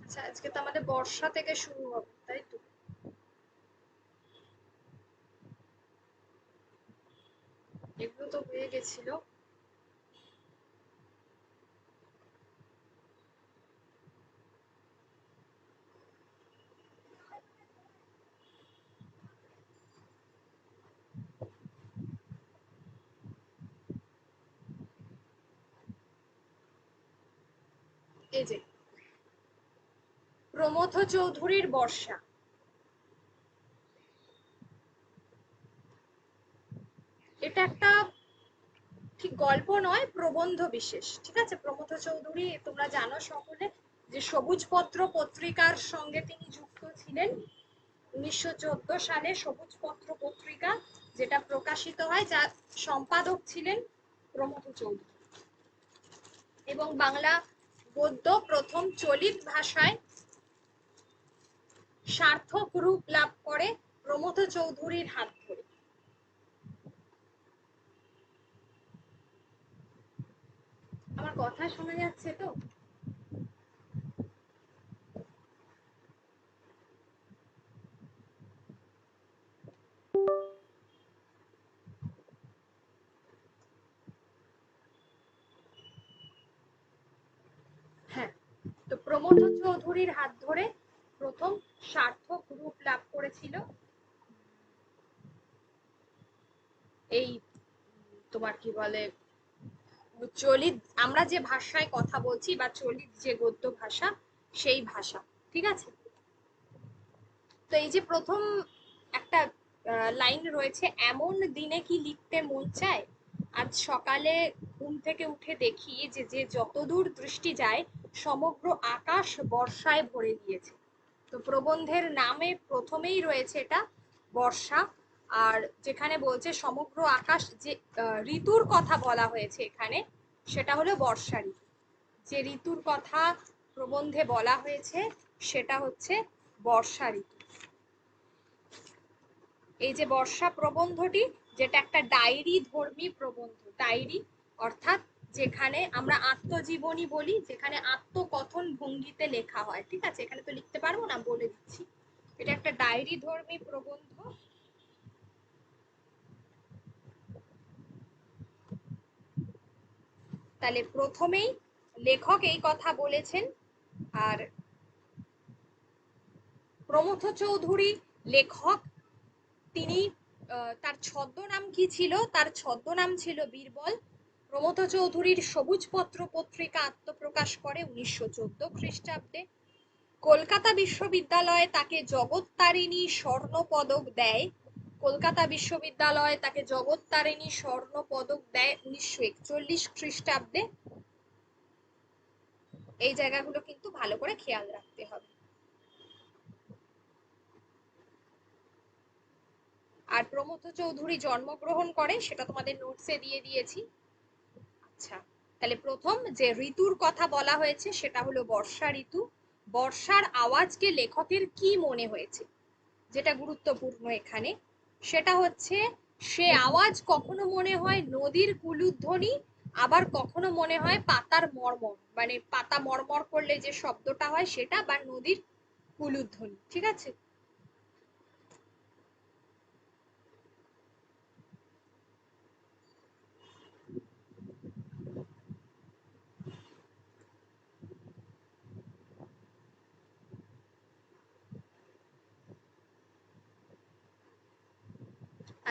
আচ্ছা, আজকে তো আমাদের বর্ষা থেকে শুরু হবে, তাই তো? এগুলো তো হয়ে গেছিল। এই যে প্রমথ চৌধুরীর বর্ষা। এটা একটা ঠিক গল্প নয়, প্রবন্ধ বিশেষ, ঠিক আছে? প্রমথ চৌধুরী তোমরা জানো সকলে যে সবুজ পত্র পত্রিকার সঙ্গে তিনি যুক্ত ছিলেন। 1914 সালে সবুজ পত্র পত্রিকা যেটা প্রকাশিত হয়, যার সম্পাদক ছিলেন প্রমথ চৌধুরী। এবং বাংলা গদ্য প্রথম চলিত ভাষায় সার্থক রূপ লাভ করে প্রমথ চৌধুরীর হাত ধরে। আমার কথা শোনা যাচ্ছে তো? হ্যাঁ। তো প্রমথ চৌধুরীর হাত ধরে প্রথম সার্থক রূপ লাভ করেছিল এই তোমার কি বলে চলিত, আমরা যে ভাষায় কথা বলছি বা চলিত যে গদ্য ভাষা, সেই ভাষা, ঠিক আছে? তো এই যে প্রথম একটা লাইন রয়েছে, এমন দিনে কি লিখতে মন চায়, আজ সকালে ঘুম থেকে উঠে দেখি যে যে যতদূর দৃষ্টি যায় সমগ্র আকাশ বর্ষায় ভরে গিয়েছে। তো প্রবন্ধের নামে প্রথমেই রয়েছে এটা বর্ষা। আর যেখানে বলছে সমগ্র আকাশ, যে ঋতুর কথা বলা হয়েছে এখানে, সেটা হলো বর্ষা ঋতু। যে ঋতুর কথা প্রবন্ধে বলা হয়েছে সেটা হচ্ছে বর্ষা ঋতু। এই যে বর্ষা প্রবন্ধটি, যেটা একটা ডায়েরি ধর্মী প্রবন্ধ, ডায়েরি অর্থাৎ যেখানে আমরা আত্মজীবনী বলি, যেখানে আত্মকথন ভঙ্গিতে লেখা হয়, ঠিক আছে? এখানে তো লিখতে পারবো না, বলে দিচ্ছি, এটা একটা ডায়েরি ধর্মী প্রবন্ধ। তাহলে প্রথমেই লেখক এই কথা বলেছেন। আর প্রমথ চৌধুরী লেখক, তিনি তার ছদ্মনাম কি ছিল? তার ছদ্মনাম ছিল বীরবল। প্রমথ চৌধুরীর সবুজ পত্র পত্রিকা আত্মপ্রকাশ করে 1914 খ্রিস্টাব্দে। কলকাতা বিশ্ববিদ্যালয়ে তাকে জগত্তারিণী স্বর্ণ পদক দেয়। কলকাতা বিশ্ববিদ্যালয় তাকে জগত্তারিণী স্বর্ণ পদক দেয় 1941 খ্রিস্টাব্দে। এই জায়গাগুলো কিন্তু ভালো করে খেয়াল রাখতে হবে। আর প্রমথ চৌধুরী জন্মগ্রহণ করে সেটা তোমাদের নোটসে দিয়ে দিয়েছি। আচ্ছা, তাহলে প্রথম যে ঋতুর কথা বলা হয়েছে সেটা হলো বর্ষা ঋতু। বর্ষার আওয়াজকে লেখকের কি মনে হয়েছে, যেটা গুরুত্বপূর্ণ এখানে, সেটা হচ্ছে সে আওয়াজ কখনো মনে হয় নদীর কুলুধ্বনি, আবার কখনো মনে হয় পাতার মর্মর, মানে পাতা মর্মর করলে যে শব্দটা হয় সেটা, বা নদীর কুলুধ্বনি, ঠিক আছে?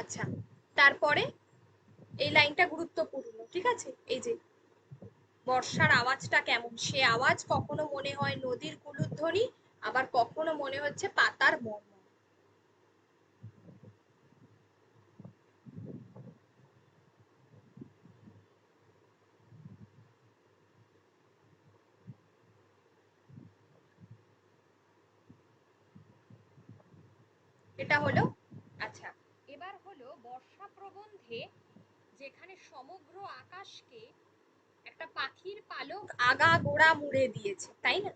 আচ্ছা, তারপরে এই লাইনটা গুরুত্বপূর্ণ, ঠিক আছে? এই যে বর্ষার আওয়াজটা কেমন, সে আওয়াজ কখনো মনে হয় নদীর কুলুধ্বনি, আবার কখনো মনে হচ্ছে পাতার মর্মর। এটা হলো। আচ্ছা, এবার হলো বর্ষা প্রবন্ধে যেখানে সমগ্র আকাশকে একটা পাখির পালক আগাগোড়া মুড়ে দিয়েছে, তাই না?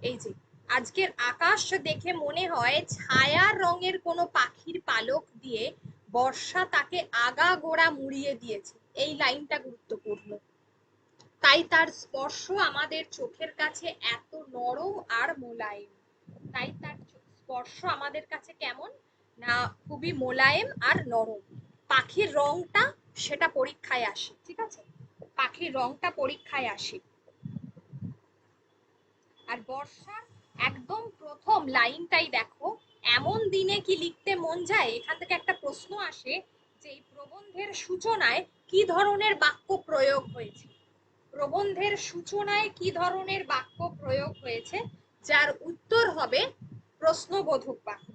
এই যে আজকের আকাশ দেখে মনে হয় ছায়ার রঙের কোনো পাখির পালক দিয়ে বর্ষা তাকে আগাগোড়া মুড়িয়ে দিয়েছে। এই লাইনটা গুরুত্বপূর্ণ। তাই তার স্পর্শ আমাদের চোখের কাছে এত নরম আর মোলায়েম। তাই তার স্পর্শ আমাদের কাছে কেমন না, খুবই মোলায়েম আর নরম। পাখির রংটা সেটা পরীক্ষায় আসে, ঠিক আছে, পাখির রংটা পরীক্ষায় আসে। আর বর্ষার একদম প্রথম লাইনটাই দেখো, এমন দিনে কি লিখতে মন যায়। এখান থেকে একটা প্রশ্ন আসে যে এই প্রবন্ধের সূচনায় কি ধরনের বাক্য প্রয়োগ হয়েছে। প্রবন্ধের সূচনায় কি ধরনের বাক্য প্রয়োগ হয়েছে, যার উত্তর হবে প্রশ্নবোধক বাক্য।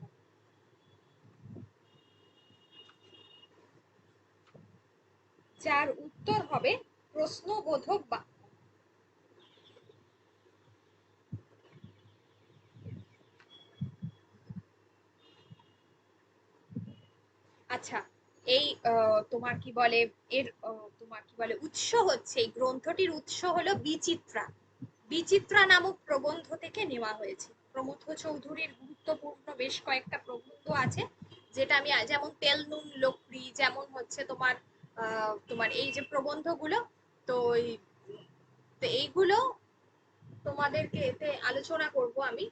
যার উত্তর হবে প্রশ্নবোধক বাক্য। আচ্ছা, এই তোমার কি বলে এর তোমার কি বলে উৎস হচ্ছে, এই গ্রন্থটির উৎস হলো বিচিত্রা। বিচিত্রা নামক প্রবন্ধ থেকে নেওয়া হয়েছে। প্রমথ চৌধুরীর গুরুত্বপূর্ণ বেশ কয়েকটা প্রবন্ধ আছে, যেটা আমি যেমন তেল নুন লোকরি, যেমন হচ্ছে তোমার তোমার এই যে প্রবন্ধগুলো, তো এইগুলো তোমাদেরকে এতে আলোচনা করব আমি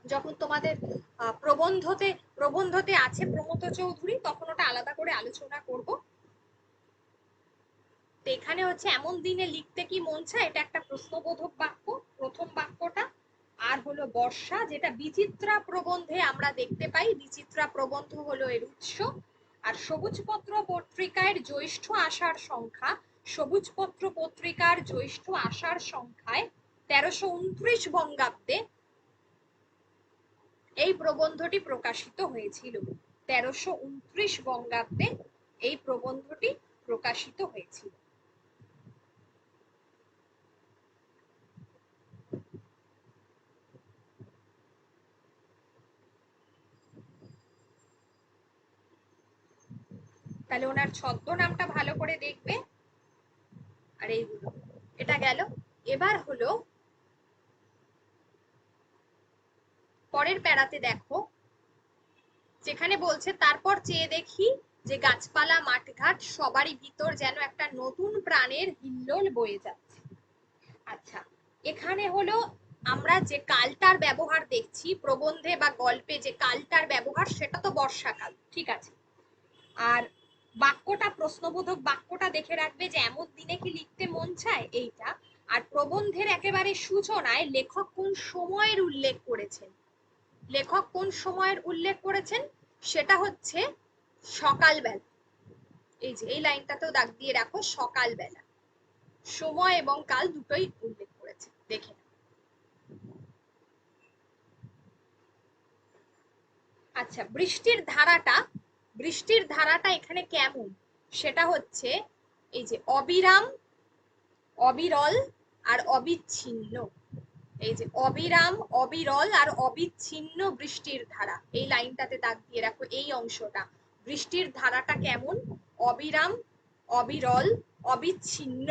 যখন তোমাদের প্রবন্ধতে প্রবন্ধতে আছে প্রমথ চৌধুরী, তখন ওটা আলাদা করে আলোচনা করব। তো এখানে হচ্ছে এমন দিনে লিখতে কি মন চায়, এটা একটা প্রশ্নবোধক বাক্য, প্রথম বাক্যটা। আর হলো বর্ষা, যেটা বিচিত্রা প্রবন্ধে আমরা দেখতে পাই। বিচিত্রা প্রবন্ধ হলো এর উৎস। আর সবুজপত্র পত্রিকার জ্যৈষ্ঠ আষাঢ় সংখ্যা, সবুজপত্র পত্রিকার জ্যৈষ্ঠ আষাঢ় সংখ্যায় 1329 বঙ্গাব্দে এই প্রবন্ধটি প্রকাশিত হয়েছিল। 1329 বঙ্গাব্দে এই প্রবন্ধটি প্রকাশিত হয়েছিল। তাহলে ওনার ছদ্মনামটা ভালো করে দেখবে। আর এইগুলো, এটা গেল। এবার হলো পরের প্যারাতে দেখো, যেখানে বলছে তারপর চেয়ে দেখি যে গাছপালা মাঠঘাট সবারই ভিতর যেন একটা নতুন প্রাণের হিল্লোল বয়ে যাচ্ছে। আচ্ছা, এখানে হলো আমরা যে কালটার ব্যবহার দেখছি প্রবন্ধে বা গল্পে, যে কালটার ব্যবহার সেটা তো বর্ষাকাল, ঠিক আছে। আর বাক্যটা প্রশ্নবোধক বাক্যটা দেখে রাখবে যে এমন দিনে কি লিখতে মন চায়, এইটা। আর প্রবন্ধের একেবারে সূচনায় লেখক কোন সময়ের উল্লেখ করেছেন, লেখক কোন সময়ের উল্লেখ করেছেন, সেটা হচ্ছে সকালবেলা। এই যে এই লাইনটাতেও দাগ দিয়ে রাখো, সকালবেলা। সময় এবং কাল দুটোই উল্লেখ করেছে, দেখে নাও। আচ্ছা, বৃষ্টির ধারাটা এখানে কেমন, সেটা হচ্ছে এই যে অবিরাম, অবিরল আর অবিচ্ছিন্ন। এই যে অবিরাম, অবিরল আর অবিচ্ছিন্ন বৃষ্টির ধারা, এই লাইনটাতে দাগ দিয়ে রাখো, এই অংশটা। বৃষ্টির ধারাটা কেমন, অবিরাম, অবিরল, অবিচ্ছিন্ন।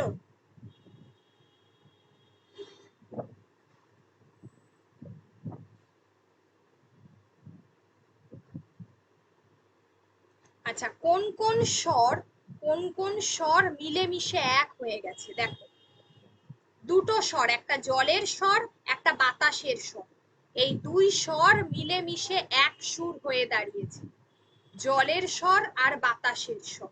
আচ্ছা, কোন কোন স্বর মিলেমিশে এক হয়ে গেছে, দেখো। দুটো স্বর, একটা জলের স্বর, একটা বাতাসের স্বর। এই দুই স্বর মিলেমিশে এক সুর হয়ে দাঁড়িয়েছে, জলের স্বর আর বাতাসের স্বর।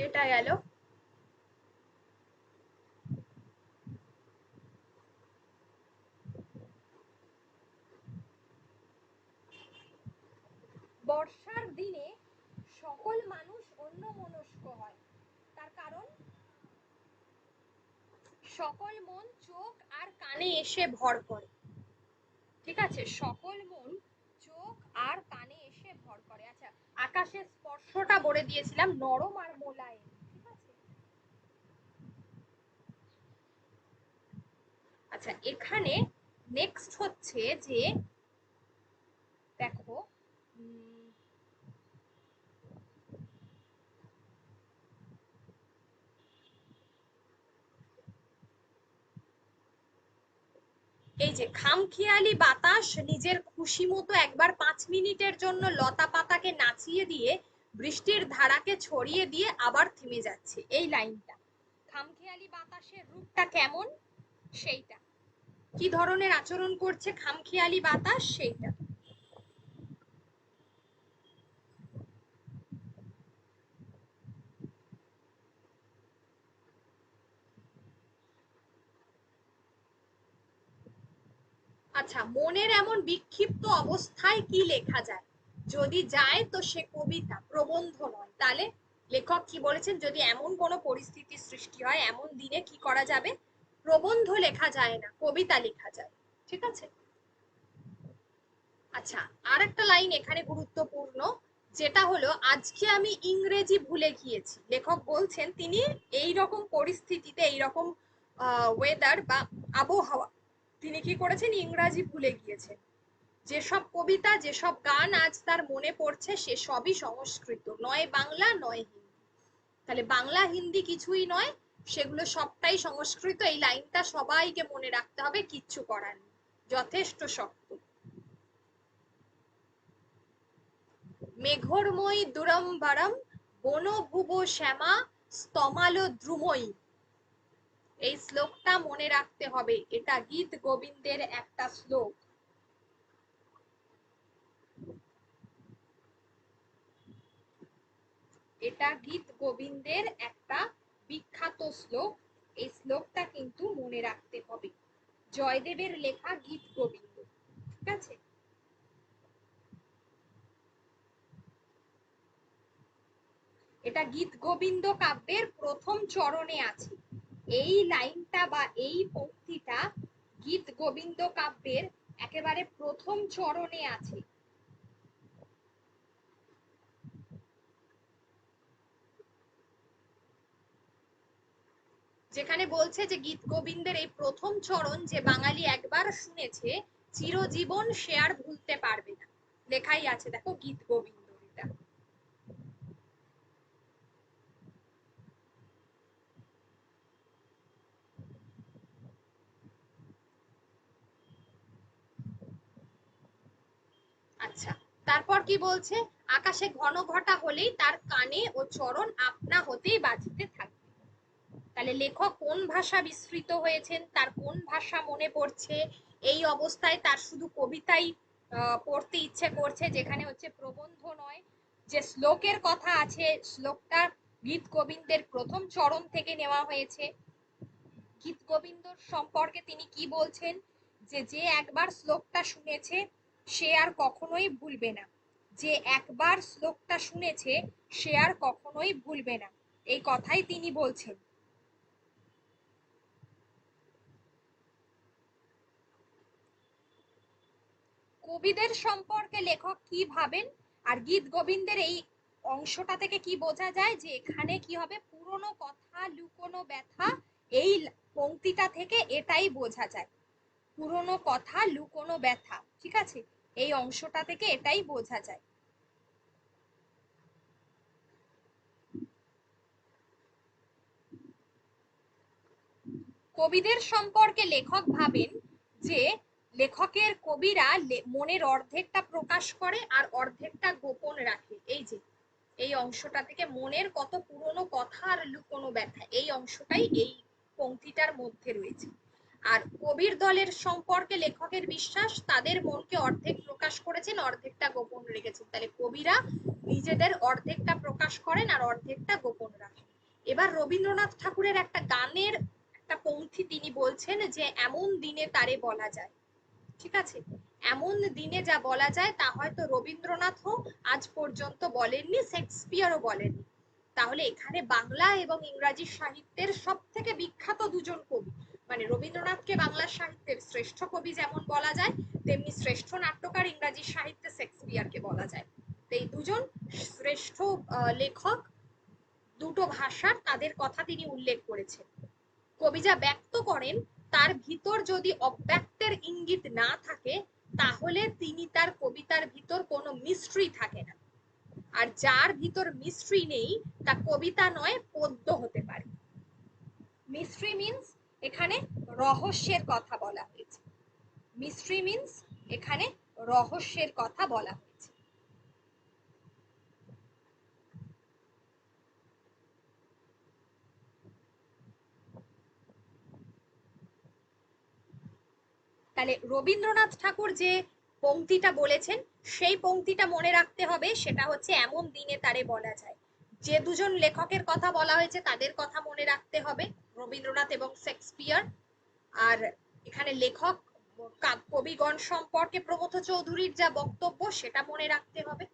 এটা গেল। বর্ষার দিনে সকল মানুষ অন্যমনস্ক হয়, তার কারণ সকল মন চোখ আর কানে এসে ভর করে, ঠিক আছে, সকল মন চোখ আর কানে এসে ভর করে। আচ্ছা, আকাশের স্পর্শটা বলে দিয়েছিলাম নরম আর মোলায়েম, ঠিক আছে। আচ্ছা, এখানে নেক্সট হচ্ছে যে দেখো এই যে খামখেয়ালি বাতাস নিজের খুশি মতো একবার 5 মিনিটের জন্য লতা পাতাকে নাচিয়ে দিয়ে বৃষ্টির ধারাকে ছড়িয়ে দিয়ে আবার থেমে যাচ্ছে, এই লাইনটা খামখেয়ালি বাতাসের রূপটা কেমন সেইটা, কি ধরনের আচরণ করছে খামখেয়ালি বাতাস সেইটা। আচ্ছা, মনের এমন বিক্ষিপ্ত অবস্থায় কি লেখা যায়? যদি যায় তো সে কবিতা, প্রবন্ধ নয়। তাহলে লেখক কি বলেছেন, যদি এমন কোনো পরিস্থিতি সৃষ্টি হয়, এমন দিনে কি করা যাবে? প্রবন্ধ লেখা যায় না, কবিতা লেখা যায়। ঠিক আছে। আচ্ছা, আর একটা লাইন এখানে গুরুত্বপূর্ণ, যেটা হলো আজকে আমি ইংরেজি ভুলে গিয়েছি। লেখক বলছেন তিনি এই রকম পরিস্থিতিতে, এই রকম ওয়েদার বা আবহাওয়া, তিনি কি করেছেন, ইংরাজি ভুলে গিয়েছেন। যেসব কবিতা, যেসব গান আজ তার মনে পড়ছে সে সবই সংস্কৃত, নয় বাংলা নয় হিন্দি। তাহলে বাংলা হিন্দি কিছুই নয়, সেগুলো সবটাই সংস্কৃত। এই লাইনটা সবাইকে মনে রাখতে হবে, কিচ্ছু করার নেই, যথেষ্ট শক্ত। মেঘর্ময়ী দুরম্বরম বনভুব শ্যামা স্তমাল দ্রুময়ী, এই শ্লোকটা মনে রাখতে হবে, এটা গীত গোবিন্দের একটা শ্লোক। এটা গীত গোবিন্দের একটা বিখ্যাত শ্লোক, এই শ্লোকটা কিন্তু মনে রাখতে হবে। জয়দেবের লেখা গীত গোবিন্দ। ঠিক আছে। এটা গীত গোবিন্দ কাব্যের প্রথম চরণে আছে। এই লাইনটা বা এই পংক্তিটা গীত গোবিন্দ কাব্যের একেবারে প্রথম চরণে আছে। যেখানে বলছে যে গীত গোবিন্দের এই প্রথম চরণ যে বাঙালি একবার শুনেছে চিরজীবন সে আর ভুলতে পারবে না, লেখাই আছে দেখো গীত গোবিন্দ। এটা আচ্ছা, তারপর কি বলছে, আকাশে ঘন ঘটা হলেই তার কানে ও চরণ আপনা হতেই বাজিতে থাকবে। তাহলে লেখক কোন ভাষা বিস্মৃত হয়েছেন, তার কোন ভাষা মনে পড়ছে, এই অবস্থায় তার শুধু কবিতাই পড়তে ইচ্ছে করছে, যেখানে হচ্ছে প্রবন্ধ নয়। যে শ্লোকের কথা আছে, শ্লোকটা গীত গোবিন্দের প্রথম চরণ থেকে নেওয়া হয়েছে। গীত গোবিন্দর সম্পর্কে তিনি কি বলছেন, যে যে একবার শ্লোকটা শুনেছে সে আর কখনোই ভুলবে না, যে একবার শ্লোকটা শুনেছে সে আর কখনোই ভুলবে না, এই কথাই তিনি বলছেন। কবিদের সম্পর্কে লেখক কি ভাবেন, আর গীত গোবিন্দের এই অংশটা থেকে কি বোঝা যায়, যে এখানে কি হবে, পুরনো কথা লুকোনো ব্যথা, এই পংক্তিটা থেকে এটাই বোঝা যায়, পুরনো কথা লুকোনো ব্যথা। ঠিক আছে, এই অংশটা থেকে এটাই বোঝা যায়। কবিদের সম্পর্কে লেখক ভাবেন যে লেখকের কবিরা মনের অর্ধেকটা প্রকাশ করে আর অর্ধেকটা গোপন রাখে। এই যে এই অংশটা থেকে মনের কত পুরনো কথা আর লুকোনো ব্যথা, এই অংশটাই এই পংক্তিটার মধ্যে রয়েছে। আর কবির দলের সম্পর্কে লেখকের বিশ্বাস, তাদের মনকে অর্ধেক প্রকাশ করেছেন, অর্ধেকটা গোপন রেখেছেন। তাহলে কবিরা নিজেদের অর্ধেকটা প্রকাশ করেন আর অর্ধেকটা গোপন রাখেন। এবার রবীন্দ্রনাথ ঠাকুরের একটা গানের একটা পংক্তি তিনি বলছেন, যে এমন দিনে তারে বলা যায়। ঠিক আছে, এমন দিনে যা বলা যায় তা হয়তো রবীন্দ্রনাথও আজ পর্যন্ত বলেননি, শেক্সপিয়ারও বলেননি। তাহলে এখানে বাংলা এবং ইংরাজি সাহিত্যের সব থেকে বিখ্যাত দুজন কবি, মানে রবীন্দ্রনাথকে বাংলা সাহিত্যের শ্রেষ্ঠ কবি যেমন বলা যায়, তেমনি শ্রেষ্ঠ নাট্যকার ইংরাজি সাহিত্যে শেক্সপিয়ারকে বলা যায়। এই দুজন শ্রেষ্ঠ লেখক, দুটো ভাষার, তাদের কথা তিনি উল্লেখ করেছেন। কবি যা ব্যক্ত করেন তার ভিতর যদি অব্যক্তের ইঙ্গিত না থাকে তাহলে তিনি তার কবিতার ভিতর কোনো মিস্ট্রি থাকে না। আর যার ভিতর মিস্ট্রি নেই তা কবিতা নয়, পদ্য হতে পারে। মিস্ট্রি মিন্স এখানে রহস্যের কথা বলা হয়েছে। মিস্ট্রি মিন্স এখানে রহস্যের কথা বলা হয়েছে। তাহলে রবীন্দ্রনাথ ঠাকুর যে পংক্তিটা বলেছেন সেই পংক্তিটা মনে রাখতে হবে, সেটা হচ্ছে এমন দিনে তারে বলা যায়। যে দুজন লেখকের কথা বলা হয়েছে তাদের কথা মনে রাখতে হবে, রবীন্দ্রনাথ এবং শেক্সপিয়ার। আর এখানে লেখক কবিগণ সম্পর্কে প্রমথ চৌধুরীর যা বক্তব্য সেটা মনে রাখতে হবে।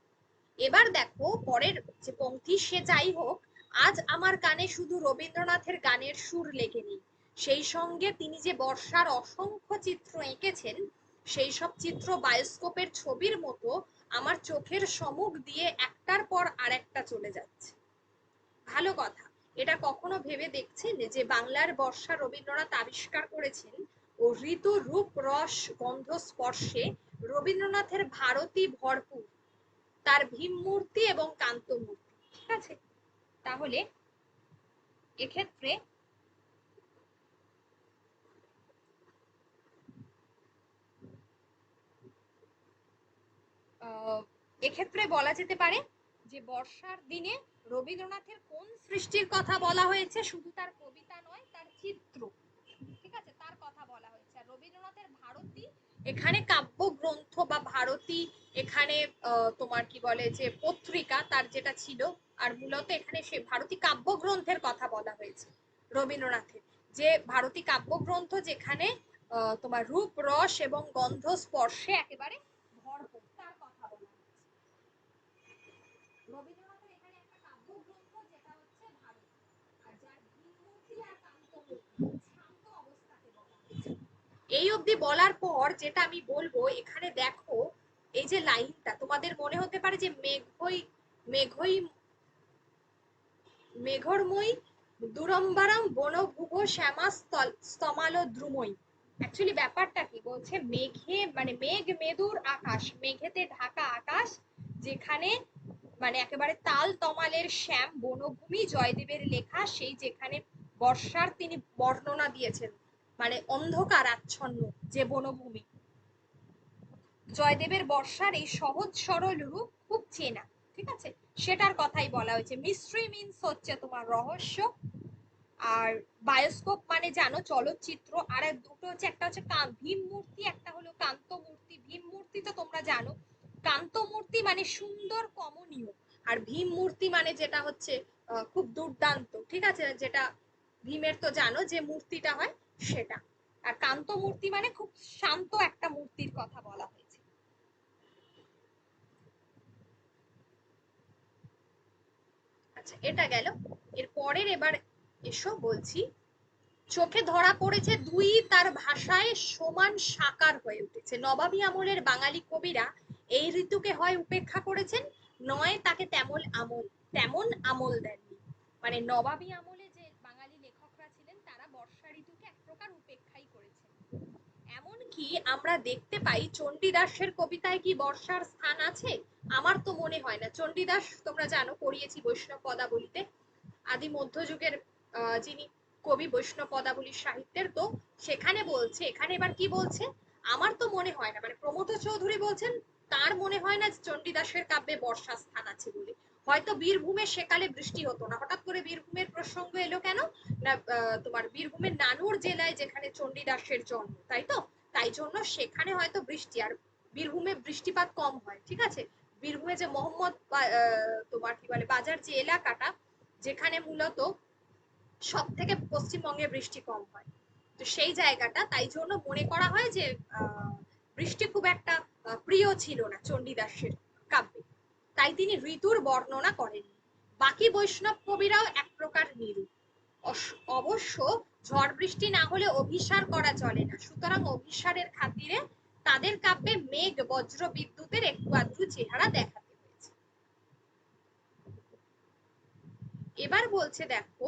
এবার দেখো পরের যে পংক্তি, সে যাই হোক আজ আমার কানে শুধু রবীন্দ্রনাথের গানের সুর লেগে নেই, সেই সঙ্গে তিনি যে বর্ষার অসংখ্য চিত্র এঁকেছেন সেই সব চিত্র বায়োস্কোপের ছবির মতো আমার চোখের সম্মুখ দিয়ে একটার পর আরেকটা চলে যাচ্ছে। ভালো কথা। এটা কখনো ভেবে দেখছেন যে বাংলার বর্ষা রবীন্দ্রনাথ আবিষ্কার করেছেন ও ঋতু রূপ রস গন্ধ স্পর্শে রবীন্দ্রনাথের ভারতী ভরপুর, তার ভীম মূর্তি এবং কান্ত মূর্তি। ঠিক আছে, তাহলে এক্ষেত্রে এক্ষেত্রে বলা যেতে পারে যে বর্ষার দিনে রবীন্দ্রনাথের কোন সৃষ্টির কথা বলা হয়েছে, শুধু তার কবিতা নয় তার চিত্র, ঠিক আছে, তার কথা বলা হয়েছে। আর রবীন্দ্রনাথের ভারতী এখানে কাব্যগ্রন্থ বা ভারতী এখানে তোমার কি বলে যে পত্রিকা তার যেটা ছিল, আর মূলত এখানে সে ভারতী কাব্যগ্রন্থের কথা বলা হয়েছে রবীন্দ্রনাথের, যে ভারতী কাব্যগ্রন্থ যেখানে তোমার রূপ রস এবং গন্ধ স্পর্শে একেবারে ভরপুর, তার কথা বলা হয়েছে। রবীন্দ্রনাথের এখানে একটা কাব্যগ্রন্থ যেটা হচ্ছে ভারতী, আর যার ভীমমূর্তি আর কান্তমূর্তি শান্ত অবস্থাকে বলা হয়েছে। এই অবধি বলার পর যেটা আমি বলবো, এখানে দেখো এই যে লাইনটা তোমাদের মনে হতে পারে যে মেঘই মেঘই মেঘরময়ী দুরম্বারাম বনভুব শ্যামা স্তমালো দ্রুময়ী। অ্যাকচুয়ালি ব্যাপারটা কি বলছে, মেঘে মানে মেঘ মেদুর আকাশ, মেঘেতে ঢাকা আকাশ যেখানে মানে একেবারে তাল তমালের শ্যাম বনভূমি, জয়দেবের লেখা সেই যেখানে বর্ষার তিনি বর্ণনা দিয়েছেন, মানে অন্ধকার আচ্ছন্ন যে বনভূমি, জয়দেবের বর্ষার এই সহজ সরল রূপ খুব চেনা। ঠিক আছে, সেটার কথাই বলা হয়েছে। মিস্ট্রি মিন্স হচ্ছে তোমার রহস্য, আর বায়োস্কোপ মানে জানো চলচ্চিত্র, আর দুটো হচ্ছে একটা হচ্ছে ভীম মূর্তি, একটা হলো কান্ত মূর্তি। ভীম মূর্তি তো তোমরা জানো, কান্ত মূর্তি মানে সুন্দর কমনীয়, আর ভীম মূর্তি মানে যেটা হচ্ছে খুব দুর্দান্ত। ঠিক আছে, যেটা ভীমের তো জানো যে মূর্তিটা হয় সেটা, আর কান্ত মূর্তি মানে খুব শান্ত একটা মূর্তির কথা বলা হয়েছে। আচ্ছা, এটা গেল। এর পরের এবার এসো বলছি, চোখে ধরা পড়েছে দুই তার ভাষায় সমান সাকার হয়ে উঠেছে। নবাবী আমলের বাঙালি কবিরা এই ঋতুকে হয় উপেক্ষা করেছেন, নয় তাকে তেমন আমল দেননি। মানে নবাবী আমলে যে বাঙালি লেখকরা ছিলেন তারা বর্ষা ঋতুকে এক প্রকার উপেক্ষাই করেছেন। এমনকি আমরা দেখতে পাই চণ্ডীদাসের কবিতায় কি বর্ষার স্থান আছে? আমার তো মনে হয় না। চণ্ডীদাস তোমরা জানো, পড়িয়েছি বৈষ্ণব পদাবলিতে, আদি মধ্যযুগের যিনি কবি, বৈষ্ণব পদাবলীর সাহিত্যের। তো সেখানে বলছে, এখানে এবার কি বলছে, আমার তো মনে হয় না, মানে প্রমথ চৌধুরী বলছেন তার মনে হয় না চণ্ডীদাসের কাব্যে বর্ষা স্থান আছে বলে। হয়তো বীরভূমে সেকালে বৃষ্টি হতো না, হঠাৎ করে বীরভূমের প্রসঙ্গ এলো কেন না, তোমার বীরভূমের নানুর জেলায় যেখানে চণ্ডীদাসের জন্ম, তাই তো, তাই জন্য সেখানে হয়তো বৃষ্টি, আর বীরভূমে বৃষ্টিপাত কম হয়। ঠিক আছে, বীরভূমে যে মোহাম্মদ তোমার কি বলে বাজার যে এলাকাটা, যেখানে মূলত সব থেকে পশ্চিমবঙ্গে বৃষ্টি কম হয়, তো সেই জায়গাটা, তাই জন্য মনে করা হয় যে বৃষ্টি খুব একটা প্রিয় ছিল না চণ্ডীদাসের কাব্যে, তাই তিনি ঋতুর বর্ণনা করেননি। বাকি বৈষ্ণব কবিরাও এক প্রকার নিরূপ। অবশ্য ঝড় বৃষ্টি না হলে অভিসার করা চলে না, সুতরাং অভিসারের খাতিরে তাদের কাব্যে মেঘ বজ্র বিদ্যুতের একটু আধটু চেহারা দেখাতে হয়েছে। এবার বলছে দেখো,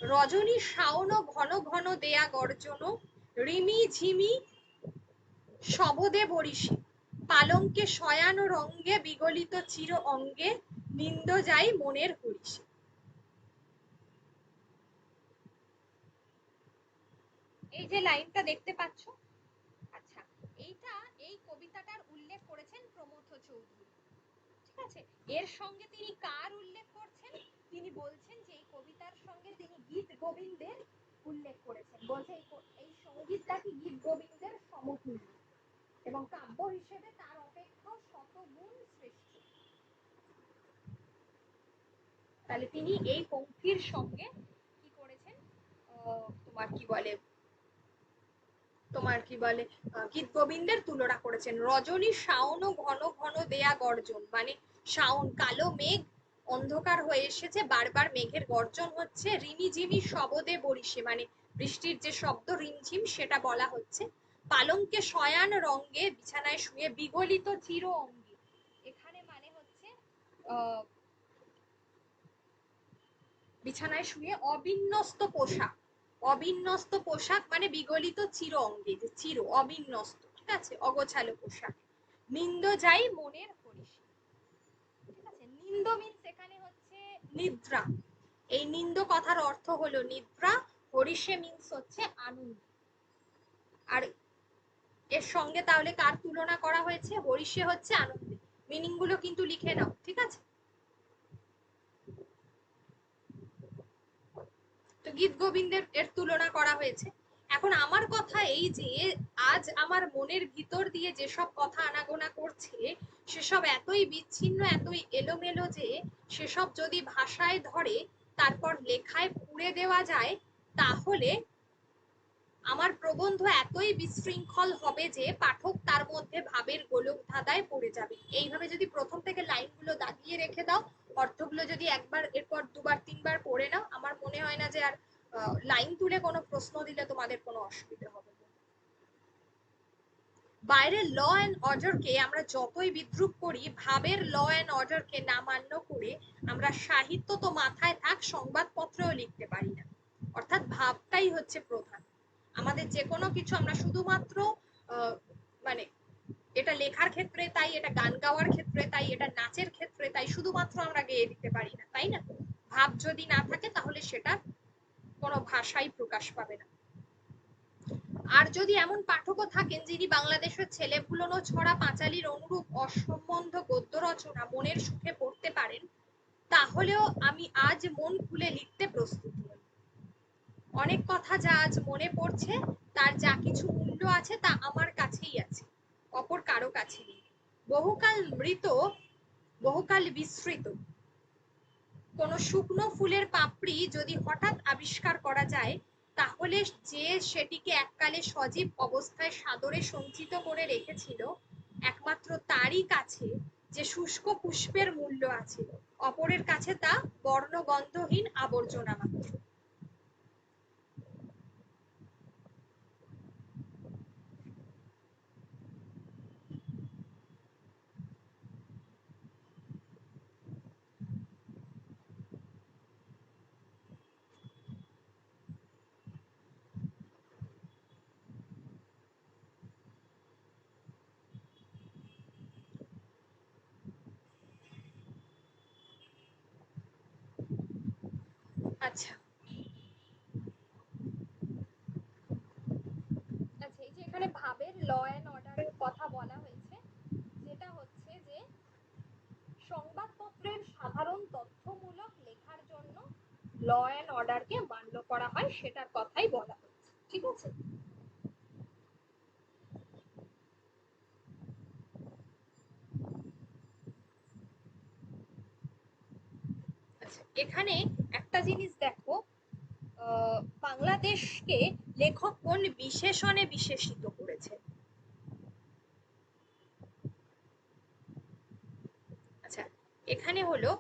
রজনী শাওন ঘন ঘন দেয়া গর্জন, রিমি ঝিমি শবদে বরিশি, পালঙ্কে শয়ান রঙ্গে বিগলিত চির অঙ্গে, নিন্দ যাই মনের হরিষে। এই যে লাইনটা দেখতে পাচ্ছ, আচ্ছা, এইটা এই কবিতাটার উল্লেখ করেছেন প্রমথ চৌধুরী। ঠিক আছে, এর সঙ্গে তিনি কার উল্লেখ করছেন? তিনি বলছেন যে এই কবিতার সঙ্গে তিনি গীত গোবিন্দের উল্লেখ করেছেন। বলছে এই সঙ্গীতটা কি গীত গোবিন্দের সমতুল্য এবং কাব্য হিসেবে তার অপেক্ষাও শতগুণ শ্রেষ্ঠ। তাহলে তিনি এই পঙ্ক্তির সঙ্গে কি করেছেন, তোমার কি বলে গীত গোবিন্দের তুলনা করেছেন। রজনী শাওন ঘন ঘন দেয়া গর্জন, মানে শাওন কালো মেঘ অন্ধকার হয়ে এসেছে, বারবার মেঘের গর্জন হচ্ছে। রিমিঝিমি শবদে বরিশে, মানে বৃষ্টির যে শব্দ রিমঝিম সেটা বলা হচ্ছে। পালঙ্কে শয়ান রঙ্গে, বিছানায় শুয়ে বিগলিত চির অঙ্গি, এখানে মানে হচ্ছে বিছানায় শুয়ে অবিন্যস্ত পোশাক, অবিন্যস্ত পোশাক মানে বিগলিত চির অঙ্গে, যে চির অবিন্যস্ত, ঠিক আছে, অগোছালো পোশাক। নিন্দ যাই মনের হরিষে, ঠিক আছে। নিন্দ মিন্স এখানে হচ্ছে নিদ্রা, এই নিন্দ কথার অর্থ হলো নিদ্রা, হরিষে মিন্স হচ্ছে আনন্দ। আর এর সঙ্গে তাহলে কার তুলনা করা হয়েছে? হরিষে হচ্ছে আনন্দে। মিনিং গুলো কিন্তু লিখে নাও, ঠিক আছে। তো গীত গোবিন্দের এর তুলনা করা হয়েছে। এখন আমার কথা এই যে আজ আমার মনের ভিতর দিয়ে যেসব কথা আনাগোনা করছে সেসব এতই বিচ্ছিন্ন, এতই এলোমেলো যে সেসব যদি ভাষায় ধরে তারপর লেখায় পুড়ে দেওয়া যায়, তাহলে আমার প্রবন্ধ এতই বিশৃঙ্খল হবে যে পাঠক তার মধ্যে ভাবের গোলক ধাঁধায় পড়ে যাবে। এইভাবে যদি প্রথম থেকে লাইনগুলো দাগিয়ে রেখে দাও, অর্থগুলো যদি একবার এরপর দুবার তিনবার পড়ে নাও, আমার মনে হয় না যে আর লাইন তুলে কোনো প্রশ্ন দিলে তোমাদের কোনো অসুবিধা হবে না। বাইরের ল অ্যান্ড অর্ডারকে আমরা যতই বিদ্রুপ করি, ভাবের ল অ্যান্ড অর্ডারকে না মান্য করে আমরা সাহিত্য তো মাথায় থাক, সংবাদপত্রেও লিখতে পারি না। অর্থাৎ ভাবটাই হচ্ছে প্রধান। আমাদের যে কোনো কিছু আমরা শুধুমাত্র মানে এটা লেখার ক্ষেত্রে তাই, এটা গান গাওয়ার ক্ষেত্রে তাই, এটা নাচের ক্ষেত্রে তাই, শুধুমাত্র আমরা গেয়ে দিতে পারি না, তাই না? ভাব যদি না থাকে তাহলে সেটা কোনো ভাষাই প্রকাশ পাবে না। আর যদি এমন পাঠকও থাকেন যিনি বাংলাদেশের ছেলেপুলনো ছড়া পাঁচালীর অনুরূপ অসম্বন্ধ গদ্য রচনা মনের সুখে পড়তে পারেন, তাহলেও আমি আজ মন খুলে লিখতে প্রস্তুত নই। অনেক কথা যা আজ মনে পড়ছে তার যা কিছু মূল্য আছে তা আমার কাছেই আছে, অপর কারো কাছে নেই। বহুকাল মৃত, বহুকাল বিস্মৃত কোন শুকনো ফুলের পাপড়ি যদি হঠাৎ আবিষ্কার করা যায়, তাহলে যে সেটিকে এককালে সজীব অবস্থায় সাদরে সঞ্চিত করে রেখেছিল, একমাত্র তারই কাছে যে শুষ্ক পুষ্পের মূল্য আছে, অপরের কাছে তা বর্ণগন্ধহীন আবর্জনা মাত্র। আচ্ছা, আচ্ছা, এই যে এখানে ভাবের ল অ্যান্ড অর্ডারের কথা বলা হয়েছে, যেটা হচ্ছে যে সংবাদপত্রের সাধারণ তথ্যমূলক লেখার জন্য ল অ্যান্ড অর্ডারকে মান্য করা হয়, সেটার কথাই বলা হচ্ছে, ঠিক আছে। আচ্ছা, এখানে একটা জিনিস দেখো, বাংলাদেশকে লেখক কোন বিশেষণে বিশেষিত করেছেন? আচ্ছা, এখানে হলো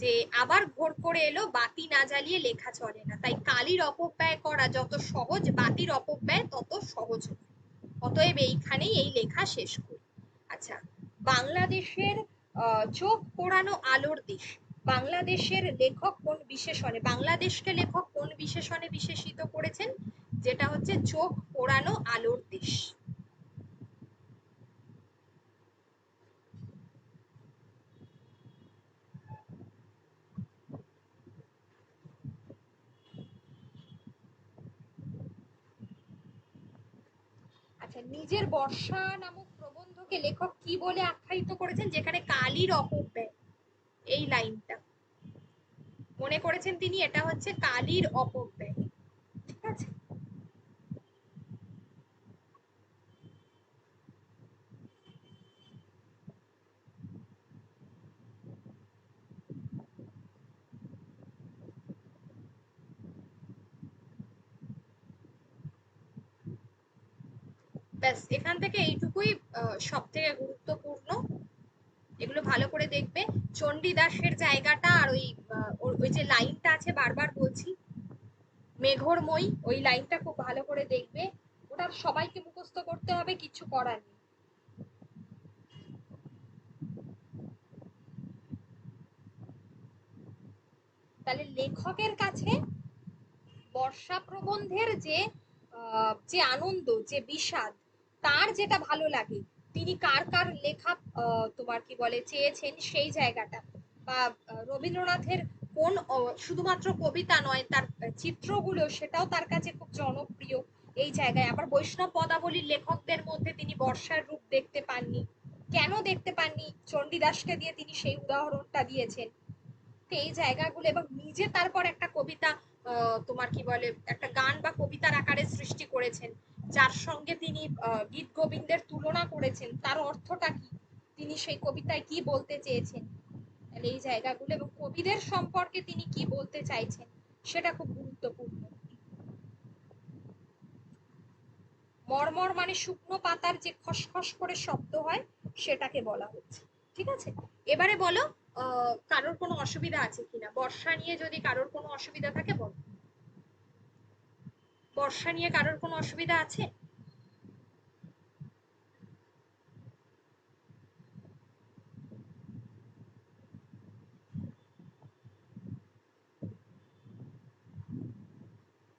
যে আবার ভোর করে এলো, বাতি না জ্বালিয়ে লেখা চলে না, তাই কালির অপব্যয় করা যত সহজ, বাতির অপব্যয় তত সহজ। অতএব এইখানেই এই লেখা শেষ করি। আচ্ছা, বাংলাদেশের চোখ পোড়ানো আলোর দেশ, বাংলাদেশের লেখক কোন বিশেষণে, বাংলাদেশকে লেখক কোন বিশেষণে বিশেষিত করেছেন? যেটা হচ্ছে চোখ পোড়ানো আলোর দেশ। আচ্ছা, নিজের বর্ষা নামক প্রবন্ধকে লেখক কি বলে আখ্যায়িত করেছেন? যেখানে কালির অপব্যয়, এই লাইনটা মনে করেছেন তিনি এটা হচ্ছে কালির অপব্যয়। ঠিক আছে। ব্যাস, এখান থেকে এইটুকুই সব থেকে গুরুত্বপূর্ণ। এগুলো ভালো করে দেখবে। চণ্ডীদাসের জায়গাটা আর ওই যে লাইনটা আছে বারবার বলছি, মেঘর মই, ওই লাইনটা খুব ভালো করে দেখবে। ওটা সবাইকে মুখস্থ করতে হবে, কিছু করার নেই। তাহলে লেখকের কাছে বর্ষা প্রবন্ধের যে যে আনন্দ, যে বিষাদ, তার যেটা ভালো লাগে, তিনি কার কার লেখা তোমার কি বলে চেয়েছেন সেই জায়গাটা, বা রবীন্দ্রনাথের কোন শুধুমাত্র কবিতা নয়, তার চিত্রগুলো, সেটাও তার কাছে খুব জনপ্রিয়। এই জায়গায় আবার বৈষ্ণব পদাবলীর লেখকদের মধ্যে তিনি বর্ষার রূপ দেখতে পাননি। কেন দেখতে পাননি? চণ্ডীদাসকে দিয়ে তিনি সেই উদাহরণটা দিয়েছেন। এই জায়গাগুলো, এবং নিজে তারপর একটা কবিতা, তোমার কি বলে একটা গান বা কবিতার আকারে সৃষ্টি করেছেন, যার সঙ্গে তিনি গীত গোবিন্দের তুলনা করেছেন। তার অর্থটা কি, তিনি সেই কবিতায় কি বলতে চেয়েছেন, তাহলে এই জায়গাগুলো, এবং কবিদের সম্পর্কে তিনি কি বলতে চাইছেন, সেটা খুব গুরুত্বপূর্ণ। মর্মর মানে শুকনো পাতার যে খসখস করে শব্দ হয়, সেটাকে বলা হচ্ছে। ঠিক আছে। এবারে বলো, কারোর কোনো অসুবিধা আছে কিনা বর্ষা নিয়ে? যদি কারোর কোনো অসুবিধা থাকে বলো। বর্ষা নিয়ে কারোর কোনো অসুবিধা আছে?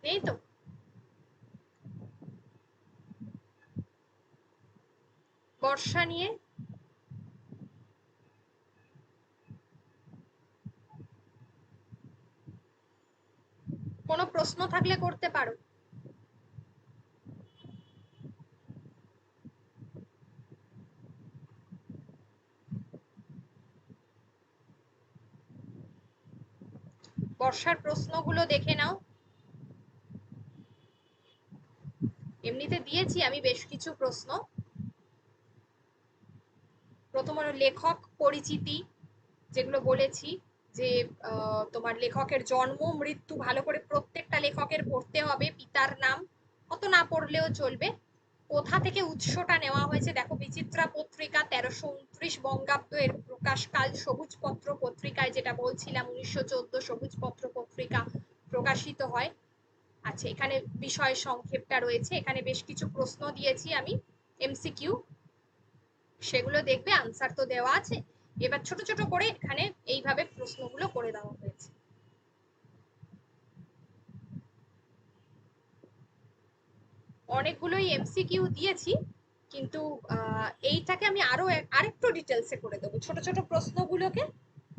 নেই তো? বর্ষা নিয়ে কোনো প্রশ্ন থাকলে করতে পারো। বর্ষার প্রশ্নগুলো দেখে নাও। এমনিতে দিয়েছি আমি বেশ কিছু প্রশ্ন। প্রথম হলো লেখক পরিচিতি, যেগুলো বলেছি, যে তোমার লেখকের জন্ম মৃত্যু ভালো করে প্রত্যেকটা লেখকের পড়তে হবে, পিতার নাম অত না পড়লেও চলবে। কোথা থেকে উৎসটা নেওয়া হয়েছে দেখো, বিচিত্রা পত্রিকা 1329 বঙ্গাব্দ এর প্রকাশকাল, সবুজ পত্র পত্রিকায়, যেটা বলছিলাম 1914 সবুজ পত্র পত্রিকা প্রকাশিত হয়। আচ্ছা, এখানে বিষয় সংক্ষেপটা রয়েছে, এখানে বেশ কিছু প্রশ্ন দিয়েছি আমি, এমসিকিউ, সেগুলো দেখবে, আনসার তো দেওয়া আছে। এবার ছোট ছোট করে এখানে এইভাবে প্রশ্নগুলো করে দেওয়া হয়েছে। অনেকগুলোই এমসিকিউ দিয়েছি, কিন্তু এইটাকে আমি আরেকটু ডিটেলসে করে দেবো, ছোট ছোট প্রশ্নগুলোকে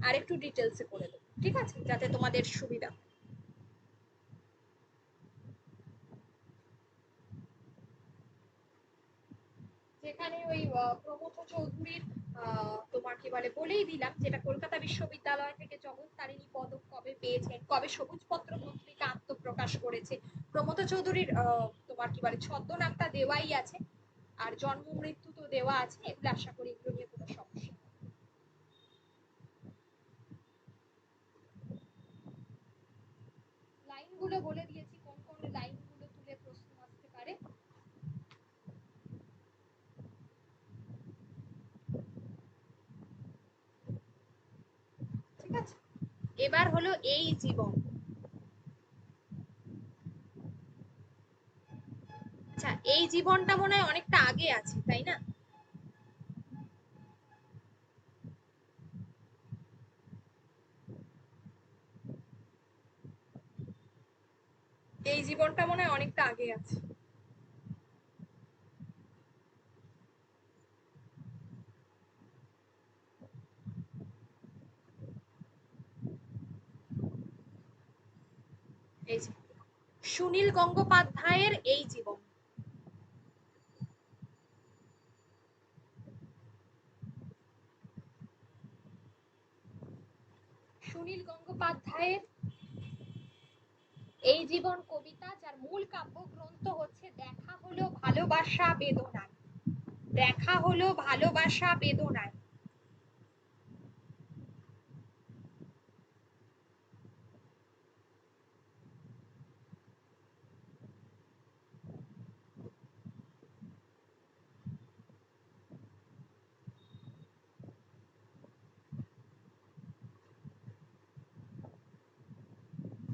আরেকটু ডিটেলসে করে দেবো, ঠিক আছে, যাতে তোমাদের সুবিধা। যেখানে ওই প্রমথ চৌধুরীর তোমার কি বলে বলেই দিলাম, যেটা কলকাতা বিশ্ববিদ্যালয় থেকে জগৎতারিণী পদক কবে পেয়েছেন, কবে সবুজ পত্র পত্রিকা আত্মপ্রকাশ করেছে। প্রমথ চৌধুরীর তোমার কি বলে ছদ্মনামটা দেওয়াই আছে, আর জন্ম মৃত্যু তো দেওয়া আছে। এগুলো আশা করি এগুলো নিয়ে কোনো সমস্যা নেই। লাইনগুলো বলে দিয়েছি, কোন কোন লাইনগুলো তুলে প্রশ্ন আসতে পারে। ঠিক আছে। এবার হলো এই জীবন। আচ্ছা, এই জীবনটা মনে হয় অনেকটা আগে আছে, তাই না? জীবনটা মনে হয় অনেকটা আগে আছে। এই যে সুনীল গঙ্গোপাধ্যায়ের এই জীবন। সুনীল গঙ্গোপাধ্যায়ের এই জীবন কবিতা, যার মূল কাব্যগ্রন্থ হচ্ছে দেখা হলো ভালোবাসা বেদনায়। দেখা হলো ভালোবাসা বেদনায়।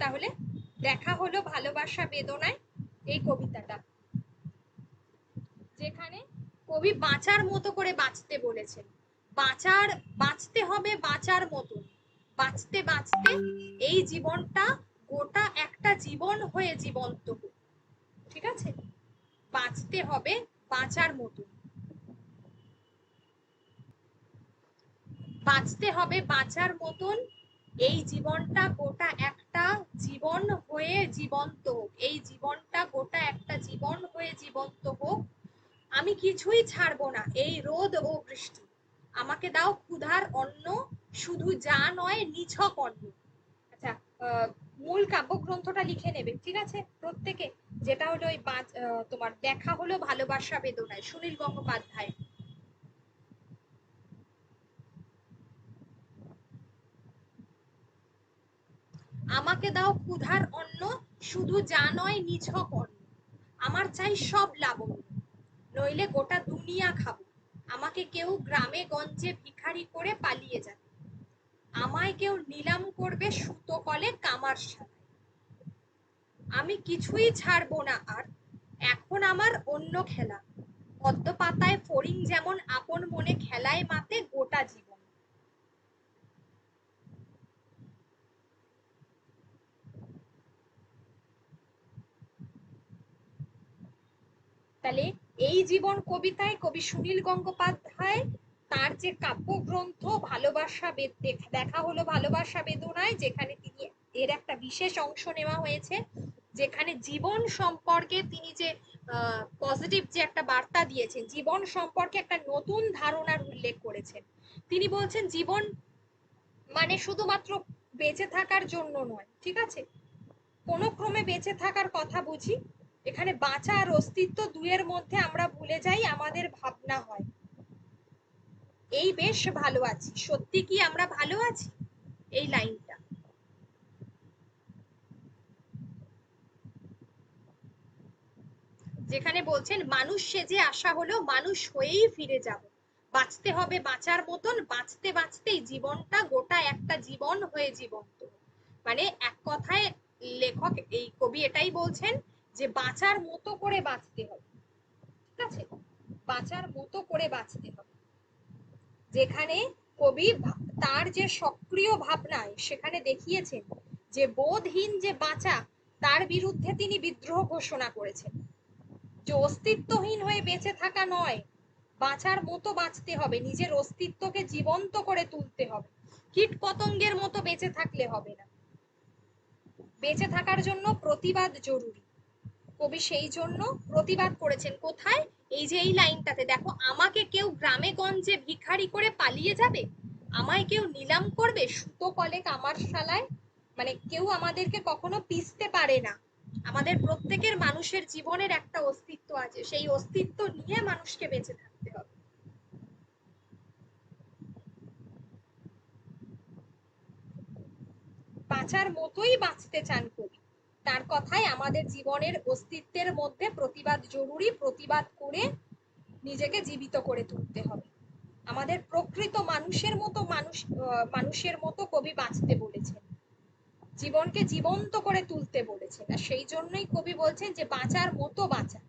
তাহলে দেখা হলো ভালোবাসা বেদনায় এই কবিতাটা, যেখানে কবি বাঁচার মতো করে বাঁচতে বলেছেন। বাঁচার, বাঁচতে হবে বাঁচার মতো, বাঁচতে বাঁচতে এই জীবনটা গোটা একটা জীবন হয়ে জীবন্ত হোক। ঠিক আছে, বাঁচতে হবে বাঁচার মতো, বাঁচতে হবে বাঁচার মতন, এই জীবনটা গোটা একটা জীবন হয়ে জীবন্ত হোক, এই জীবনটা গোটা একটা জীবন হয়ে জীবন্ত হোক। আমি কিছুই ছাড়বো না এই রোদ ও বৃষ্টি, আমাকে দাও ক্ষুধার অন্ন, শুধু যা নয় নিছক অন্ন। আচ্ছা, মূল কাব্যগ্রন্থটা লিখে নেবে, ঠিক আছে প্রত্যেকে, যেটা হলো ওই তোমার দেখা হলো ভালোবাসা বেদনায়, সুনীল গঙ্গোপাধ্যায়। আমাকে দাও ক্ষুধার অন্ন, শুধু যা নয় নিছক অন্ন, আমার চাই সব লাবণ্য, নইলে গোটা দুনিয়া খাবো, আমাকে কেউ গ্রামে গঞ্জে ভিখারি করে পালিয়ে যাবে, আমায় কেউ নিলাম করবে সুতো কলে কামার সাথে, আমি কিছুই ছাড়বো না আর, এখন আমার অন্য খেলা, পদ্ম পাতায় ফড়িং যেমন আপন মনে খেলায় মাতে গোটা জীবন। তাহলে এই জীবন কবিতায় কবি সুনীল গঙ্গোপাধ্যায় তার যে কাব্যগ্রন্থ ভালোবাসা দেখা হলো ভালোবাসা বেদনায়, যেখানে তিনি এর একটা বিশেষ অংশ নেওয়া হয়েছে, যেখানে জীবন সম্পর্কে তিনি যে পজিটিভ যে একটা বার্তা দিয়েছেন, জীবন সম্পর্কে একটা নতুন ধারণার উল্লেখ করেছেন। তিনি বলছেন জীবন মানে শুধুমাত্র বেঁচে থাকার জন্য নয়, ঠিক আছে, কোনো ক্রমে বেঁচে থাকার কথা বুঝি, এখানে বাঁচা আর অস্তিত্ব দুয়ের মধ্যে আমরা ভুলে যাই, আমাদের ভাবনা হয় এই বেশ ভালো আছি, সত্যি কি আমরা ভালো আছি, এই লাইনটা, যেখানে বলছেন মানুষ সেজে আসা হলো মানুষ হয়েই ফিরে যাব, বাঁচতে হবে বাঁচার মতন, বাঁচতে বাঁচতেই জীবনটা গোটা একটা জীবন হয়ে জীবন্ত। মানে এক কথায় লেখক, এই কবি এটাই বলছেন যে বাঁচার মতো করে বাঁচতে হবে, ঠিক আছে, বাঁচার মতো করে বাঁচতে হবে, যেখানে কবি তার যে সক্রিয় ভাবনায় সেখানে দেখিয়েছেন যে বোধহীন যে বাঁচা, তার বিরুদ্ধে তিনি বিদ্রোহ ঘোষণা করেছেন, যে অস্তিত্বহীন হয়ে বেঁচে থাকা নয়, বাঁচার মতো বাঁচতে হবে, নিজের অস্তিত্বকে জীবন্ত করে তুলতে হবে, কীট পতঙ্গের মতো বেঁচে থাকলে হবে না, বেঁচে থাকার জন্য প্রতিবাদ জরুরি। কবি সেই জন্য প্রতিবাদ করেছেন কোথায়, এই যে এই লাইনটাতে দেখো, আমাকে কেউ গ্রামে গঞ্জে ভিখারি করে পালিয়ে যাবে, আমায় কেউ নিলাম করবে সুতো কলে কামার শালায়, মানে কেউ আমাদেরকে কখনো পিষতে পারে না, আমাদের প্রত্যেকের মানুষের জীবনের একটা অস্তিত্ব আছে, সেই অস্তিত্ব নিয়ে মানুষকে বেঁচে থাকতে হবে। বাঁচার মতোই বাঁচতে চান কবি, তার কথায় আমাদের জীবনের অস্তিত্বের মধ্যে প্রতিবাদ জরুরি, প্রতিবাদ করে নিজেকে জীবিত করে তুলতে হবে, আমাদের প্রকৃত মানুষের মতো মানুষের মতো কবি বাঁচতে বলেছেন, জীবনকে জীবন্ত করে তুলতে বলেছেন, আর সেই জন্যই কবি বলছেন যে বাঁচার মতো বাঁচা।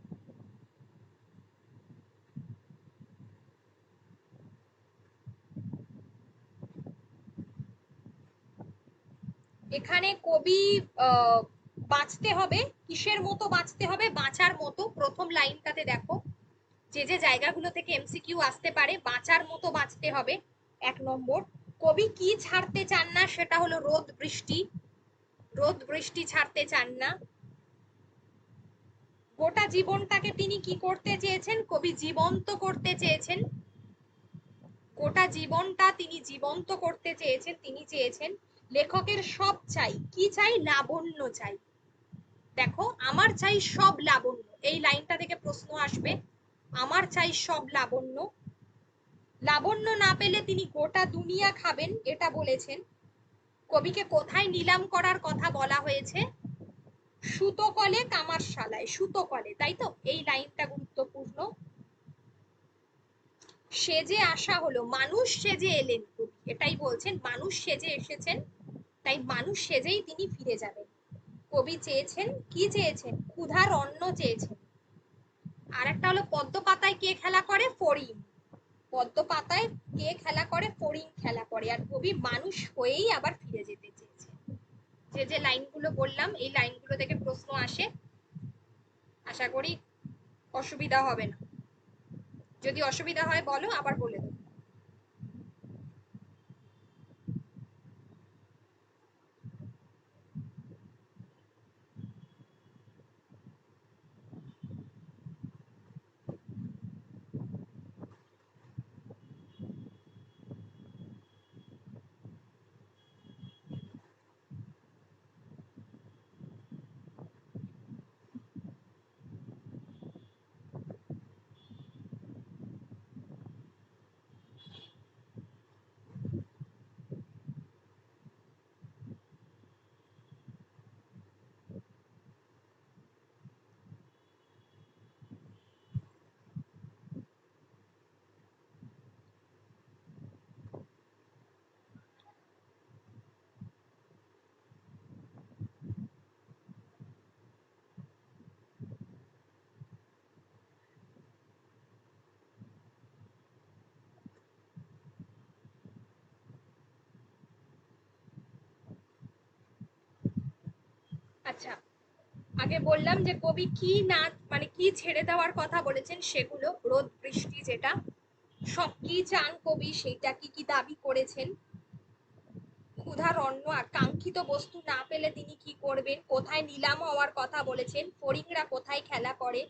এখানে কবি বাঁচতে হবে কিসের মতো বাঁচতে হবে? বাঁচার মতো। প্রথম লাইনটাতে দেখো যে যে জায়গাগুলো থেকে এমসিকিউ আসতে পারে, বাঁচার মতো বাঁচতে হবে। 1 নম্বর। কবি কি ছাড়তে চান না? সেটা হলো রোদ বৃষ্টি। রোদ বৃষ্টি ছাড়তে চান না। গোটা জীবনটাকে তিনি কি করতে চেয়েছেন? কবি জীবন্ত করতে চেয়েছেন। গোটা জীবনটা তিনি জীবন্ত করতে চেয়েছেন। তিনি চেয়েছেন লেখকের সব চাই। কি চাই? লাবণ্য চাই। দেখো, আমার চাই সব লাবণ্য, এই লাইনটা থেকে প্রশ্ন আসবে। আমার চাই সব লাবণ্য। লাবণ্য না পেলে তিনি গোটা দুনিয়া খাবেন, এটা বলেছেন। কবিকে কোথায় নিলাম করার কথা বলা হয়েছে? সুতোকলে কামারশালায়। সুতোকলে, তাই তো? এই লাইনটা গুরুত্বপূর্ণ। সেজে আসা হলো, মানুষ সেজে এলেন কবি, এটাই বলছেন। মানুষ সেজে এসেছেন, তাই মানুষ সেজেই তিনি ফিরে যাবেন। কবি চেয়েছেন, কি চেয়েছেন? ক্ষুধার অন্ন চেয়েছেন। আর একটা হলো পদ্ম পাতায় কে খেলা করে? ফড়িং। পদ্ম পাতায় কে খেলা করে? ফড়িং খেলা করে। আর কবি মানুষ হয়েই আবার ফিরে যেতে চেয়েছে। যে যে লাইনগুলো বললাম, এই লাইনগুলো থেকে প্রশ্ন আসে। আশা করি অসুবিধা হবে না। যদি অসুবিধা হয় বলো, আবার বলে দেবো। আচ্ছা, আগে বললাম যে কবি কি না, মানে কি ছেড়ে দেওয়ার কথা বলেছেন সেগুলো। রোদ বৃষ্টি, যেটা সব কি চান কবি, সেইটা কি কি দাবি করেছেন। ক্ষুধার অন্ন, আর কাঙ্ক্ষিত বস্তু না পেলে তিনি কি করবেন। কোথায় নিলাম হওয়ার কথা বলেছেন। ফড়িংরা কোথায় খেলা করে।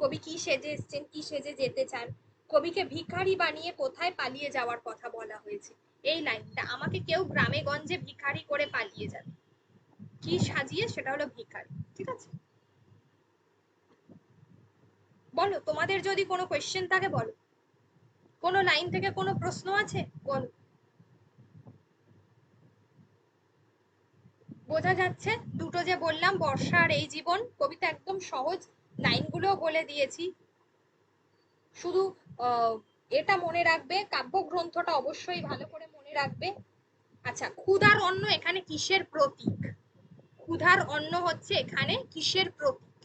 কবি কি সেজে এসছেন, কি সেজে যেতে চান। কবিকে ভিখারি বানিয়ে কোথায় পালিয়ে যাওয়ার কথা বলা হয়েছে। এই লাইনটা, আমাকে কেউ গ্রামে গঞ্জে ভিখারি করে পালিয়ে যাবে, কি সাজিয়ে, সেটা হলো ভিখারি। ঠিক আছে, বলো তোমাদের যদি কোনো কোয়েশ্চেন থাকে বলো। কোনো লাইন থেকে কোনো প্রশ্ন আছে বলো। বোঝা যাচ্ছে দুটো যে বললাম, বর্ষা আর এই জীবন, কবিতা একদম সহজ। লাইনগুলোও বলে দিয়েছি। শুধু আহ, এটা মনে রাখবে, কাব্যগ্রন্থটা অবশ্যই ভালো করে মনে রাখবে। আচ্ছা, ক্ষুধার অন্ন এখানে কিসের প্রতীক? ক্ষুধার অন্ন হচ্ছে এখানে কিসের প্রতীক?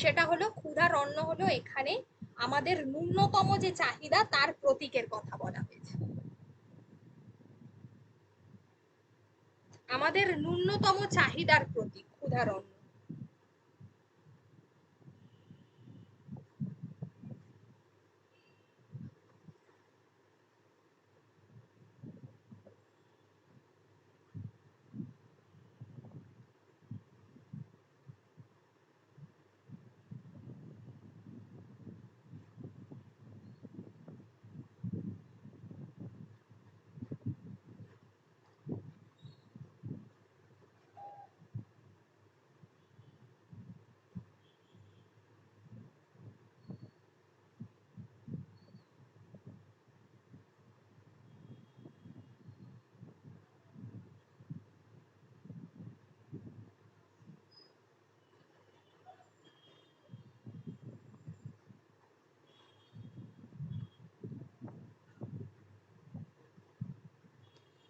সেটা হলো, ক্ষুধার অন্ন হলো এখানে আমাদের ন্যূনতম যে চাহিদা, তার প্রতীকের কথা বলা হয়েছে। আমাদের ন্যূনতম চাহিদার প্রতীক ক্ষুধার অন্ন।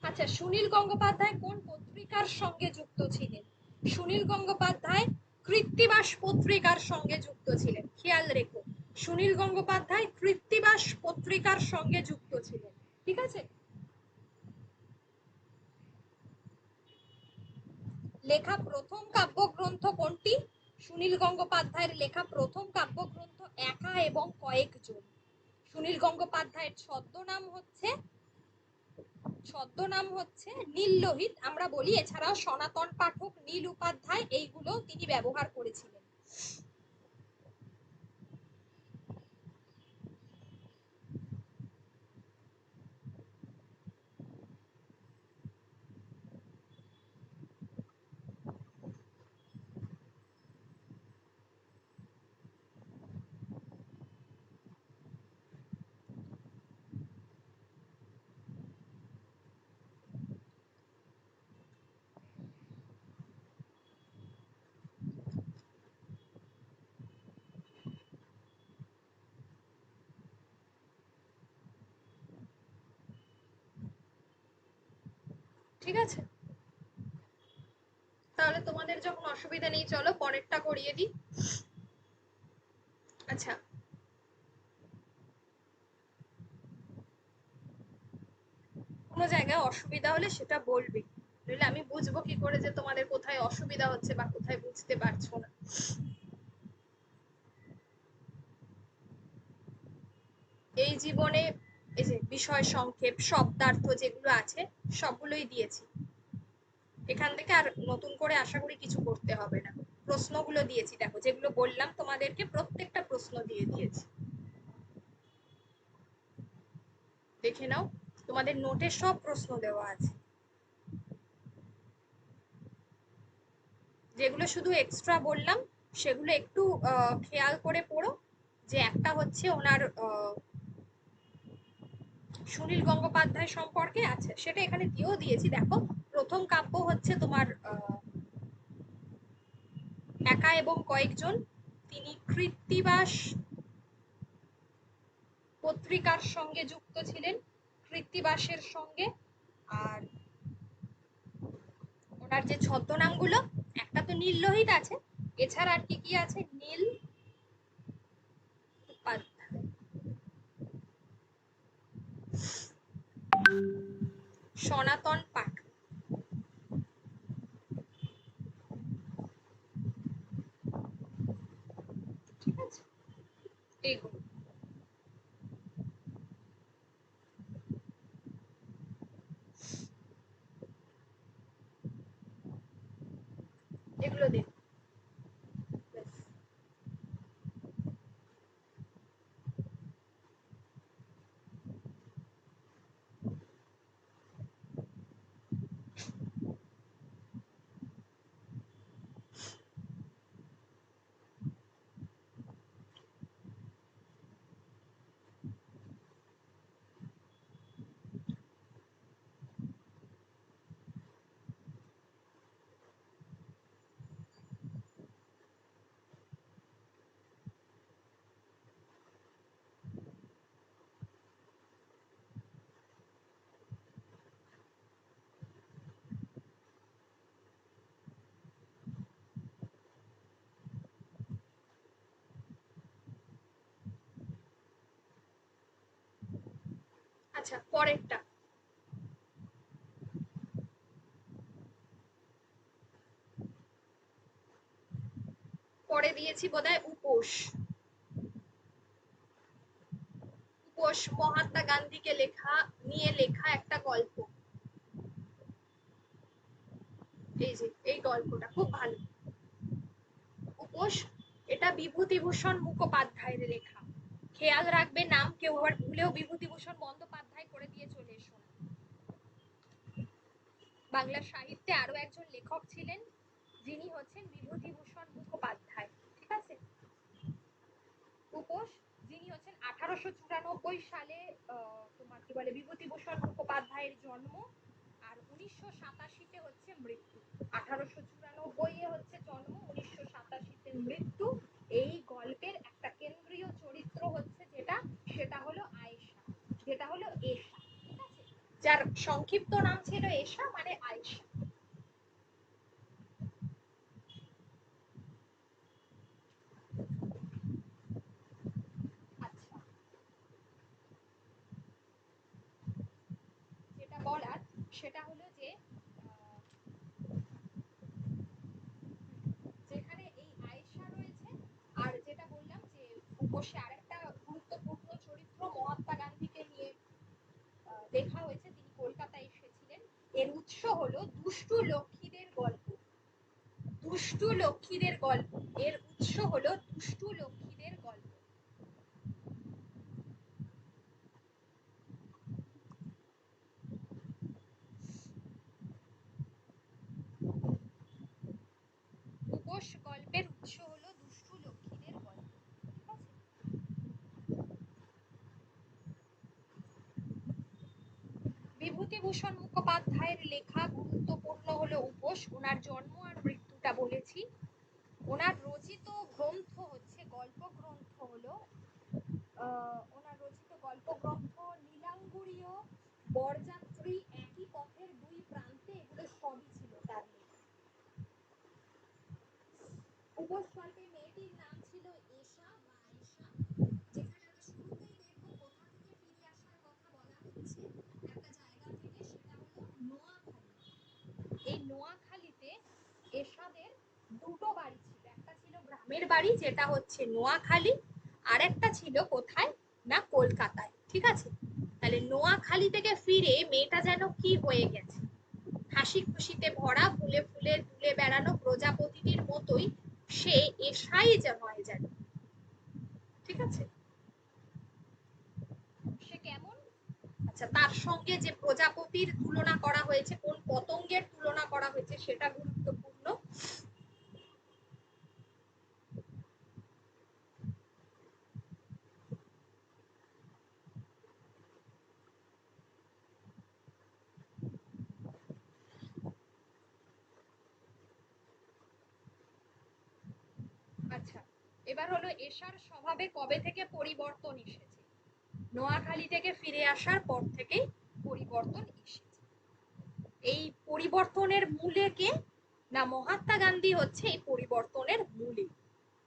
আচ্ছা, সুনীল গঙ্গোপাধ্যায় কোন পত্রিকার সঙ্গে যুক্ত ছিলেন? সুনীল গঙ্গোপাধ্যায় কৃত্তিবাস পত্রিকার সঙ্গে যুক্ত ছিলেন। খেয়াল রেখো, সুনীল গঙ্গোপাধ্যায় কৃত্তিবাস পত্রিকার সঙ্গে যুক্ত ছিলেন। ঠিক আছে। লেখা প্রথম কাব্যগ্রন্থ কোনটি? সুনীল গঙ্গোপাধ্যায়ের লেখা প্রথম কাব্যগ্রন্থ একা এবং কয়েকজন। সুনীল গঙ্গোপাধ্যায়ের ছদ্মনাম হচ্ছে নীল লোহিত আমরা বলি, এছাড়াও সনাতন পাঠক, নীল উপাধ্যায় এইগুলো তিনি ব্যবহার করেছিলেন। ঠিক আছে, তাহলে তোমাদের যখন অসুবিধা নেই চলো পরেরটা করিয়ে দিই। আচ্ছা, কোনো জায়গায় অসুবিধা হলে সেটা বলবে, নইলে আমি বুঝবো কি করে যে তোমাদের কোথায় অসুবিধা হচ্ছে বা কোথায় বুঝতে পারছো না। এই জীবনে এই যে বিষয় সংক্ষেপ, শব্দার্থ যেগুলো আছে সবগুলোই দিয়েছি। এখান থেকে আর নতুন করে আশা করি কিছু করতে হবে না। প্রশ্নগুলো দিয়েছি, দেখো যেগুলো বললাম তোমাদেরকে প্রত্যেকটা প্রশ্ন দিয়ে দিয়েছি, দেখে নাও। তোমাদের নোটে সব প্রশ্ন দেওয়া আছে। যেগুলো শুধু এক্সট্রা বললাম সেগুলো একটু খেয়াল করে পড়ো। যে একটা হচ্ছে ওনার সুনীল গঙ্গোপাধ্যায় সম্পর্কে আছে, সেটা এখানে দিয়েও দিয়েছি। দেখো প্রথম কাব্য হচ্ছে তোমার একা এবং কয়েকজন। তিনি কৃত্তিবাস পত্রিকার সঙ্গে যুক্ত ছিলেন, কৃত্তিবাসের সঙ্গে। আর ওনার যে ছদ্মনামগুলো, একটা তো নীল লোহিত আছে, এছাড়া আর কি কি আছে, নীল উপাধ্যায়, সনাতন পাঠক। ঠিক আছে, এইগুলো এগুলো দিন। আচ্ছা, পরেরটা পরে দিয়েছি বোধহয় উপোস। উপোস মহাত্মা গান্ধীকে নিয়ে লেখা একটা গল্প। এই যে এই গল্পটা খুব ভালো, উপোস। এটা বিভূতিভূষণ মুখোপাধ্যায়ের লেখা। খেয়াল রাখবে নাম কেউ আবার ভুলেও বিভূতিভূষণ বন্দ্যোপাধ্যায় করে দিয়ে চলে এসো না। বাংলা সাহিত্যে আরো একজন লেখক ছিলেন, যিনি হচ্ছেন বিভূতিভূষণ মুখোপাধ্যায়। ঠিক আছে, উপোস, যিনি হচ্ছেন 1894 সালে তোমার কি বলে বিভূতিভূষণ মুখোপাধ্যায়ের জন্ম, আর 1987-তে হচ্ছে মৃত্যু। 1894-এ হচ্ছে জন্ম, 1987-তে মৃত্যু। এই গল্পের একটা কেন্দ্রীয় চরিত্র হচ্ছে যেটা, সেটা হলো আয়েশা, যেটা হলো এশা। ঠিক আছে, যার সংক্ষিপ্ত নাম ছিল এশা, মানে আয়েশা। আচ্ছা, যেটা বলার সেটা হলো যে যেখানে এই আয়েশা উপসে আরেকটা গুরুত্বপূর্ণ চরিত্র মহাত্মা গান্ধীকে নিয়ে লেখা হয়েছে, তিনি কলকাতায় এসেছিলেন। এর উৎস হলো দুষ্টু লক্ষ্মীদের গল্প। দুষ্টু লক্ষ্মীদের গল্প, এর উৎস হলো দুষ্টু লক্ষ্মীদের গল্প। উপোস গল্পের উৎস হলো দুষ্টু লক্ষ্মীদের গল্প, ঠিক আছে। বিভূতিভূষণ মুখোপাধ্যায়ের লেখা গুরুত্বপূর্ণ হলো উপোস। ওনার জন্ম আর মৃত্যুটা বলেছি। ওনার রচিত গ্রন্থ হচ্ছে গল্প গ্রন্থ হলো ওনার রচিত গল্প গ্রন্থ নীলাঙ্গুরীয়, বরযাত্রী, একই পথের দুই প্রান্তে, এগুলো সবই ছিল তার লেখা। উপোস গল্পে মেয়েটির নাম ছিল এশা বা আয়েশা। যেখানে আমরা শুরুতেই দেখবো কোথা থেকে ফিরে আসার কথা বলা হচ্ছে, একটা জায়গা থেকে, সেটা হলো নোয়াখালী। এই নোয়াখালীতে এশাদের দুটো বাড়ি ছিল, একটা ছিল গ্রামের বাড়ি যেটা হচ্ছে নোয়াখালী, আর একটা ছিল কোথায় না কলকাতায়, ঠিক আছে। তাহলে নোয়াখালী থেকে ফিরে মেয়েটা যেন কি হয়ে গেছে, হাসি খুশিতে ভরা, ফুলে ফুলে তুলে বেড়ানো প্রজাপতিটির মতোই সে এশাই নয় যেন, ঠিক আছে। সে কেমন, আচ্ছা তার সঙ্গে যে প্রজাপতির তুলনা করা হয়েছে, কোন পতঙ্গের তুলনা করা হয়েছে সেটা গুরুত্বপূর্ণ। আচ্ছা, এবার হলো এশার স্বভাবে কবে থেকে পরিবর্তন এসেছে। নোয়াখালী থেকে ফিরে আসার পর থেকেই পরিবর্তন এসেছে। এই পরিবর্তনের মূলে কে না মহাত্মা গান্ধী হচ্ছে এই পরিবর্তনের মূলে,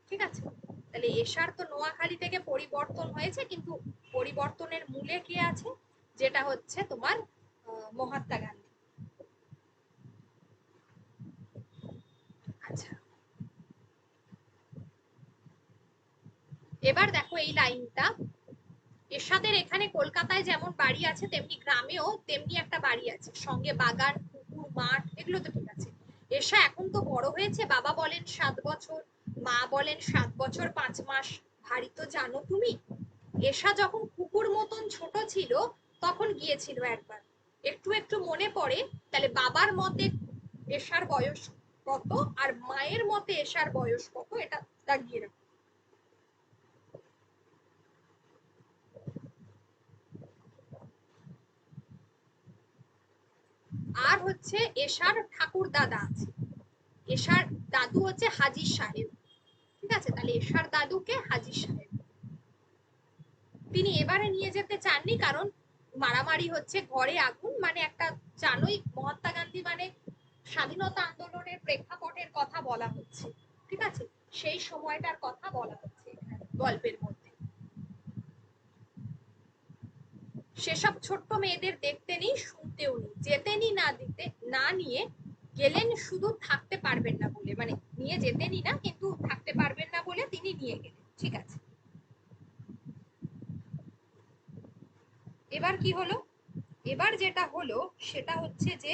ঠিক আছে। তাহলে এশার তো নোয়াখালী থেকে পরিবর্তন হয়েছে, কিন্তু পরিবর্তনের মূলে কে আছে, যেটা হচ্ছে তোমার মহাত্মা গান্ধী। আচ্ছা, এবার দেখো এই লাইনটা, এরশাদের এখানে কলকাতায় যেমন বাড়ি আছে তেমনি গ্রামেও তেমনি একটা বাড়ি আছে, সঙ্গে বাগান, পুকুর, মাঠ, এগুলো তো ঠিক আছে। এরশা এখন তো বড় হয়েছে, বাবা বলেন 7 বছর, মা বলেন 7 বছর 5 মাস, ভারী তো জানো তুমি। এশা যখন কুকুর মতন ছোট ছিল তখন গিয়েছিল একবার, একটু একটু মনে পড়ে। তাহলে বাবার মতে এশার বয়স কত আর মায়ের মতে এশার বয়স কত, এটা দাগিয়ে রাখো। আর হচ্ছে এশার ঠাকুর দাদা আছে, এশার দাদু হচ্ছে হাজির সাহেব, ঠিক আছে। তাহলে এশার দাদুকে হাজির সাহেব, তিনি এবারে নিয়ে যেতে চাননি, কারণ মারামারি হচ্ছে, ঘরে আগুন, মানে একটা, জানোই মহাত্মা গান্ধী মানে স্বাধীনতা আন্দোলনের প্রেক্ষাপটের কথা বলা হচ্ছে, ঠিক আছে, সেই সময়টার কথা বলা হচ্ছে গল্পের মধ্যে। সেসব ছোট্ট মেয়েদের দেখতে নেই, শুনতেও নেই, যেতেনই না দিতে না নিয়ে গেলেন, শুধু থাকতে পারবেন না বলে, মানে নিয়ে যেতেনই না কিন্তু থাকতে পারবেন না বলে তিনি নিয়ে গেলেন, ঠিক আছে। এবার কি হলো, এবার যেটা হলো সেটা হচ্ছে যে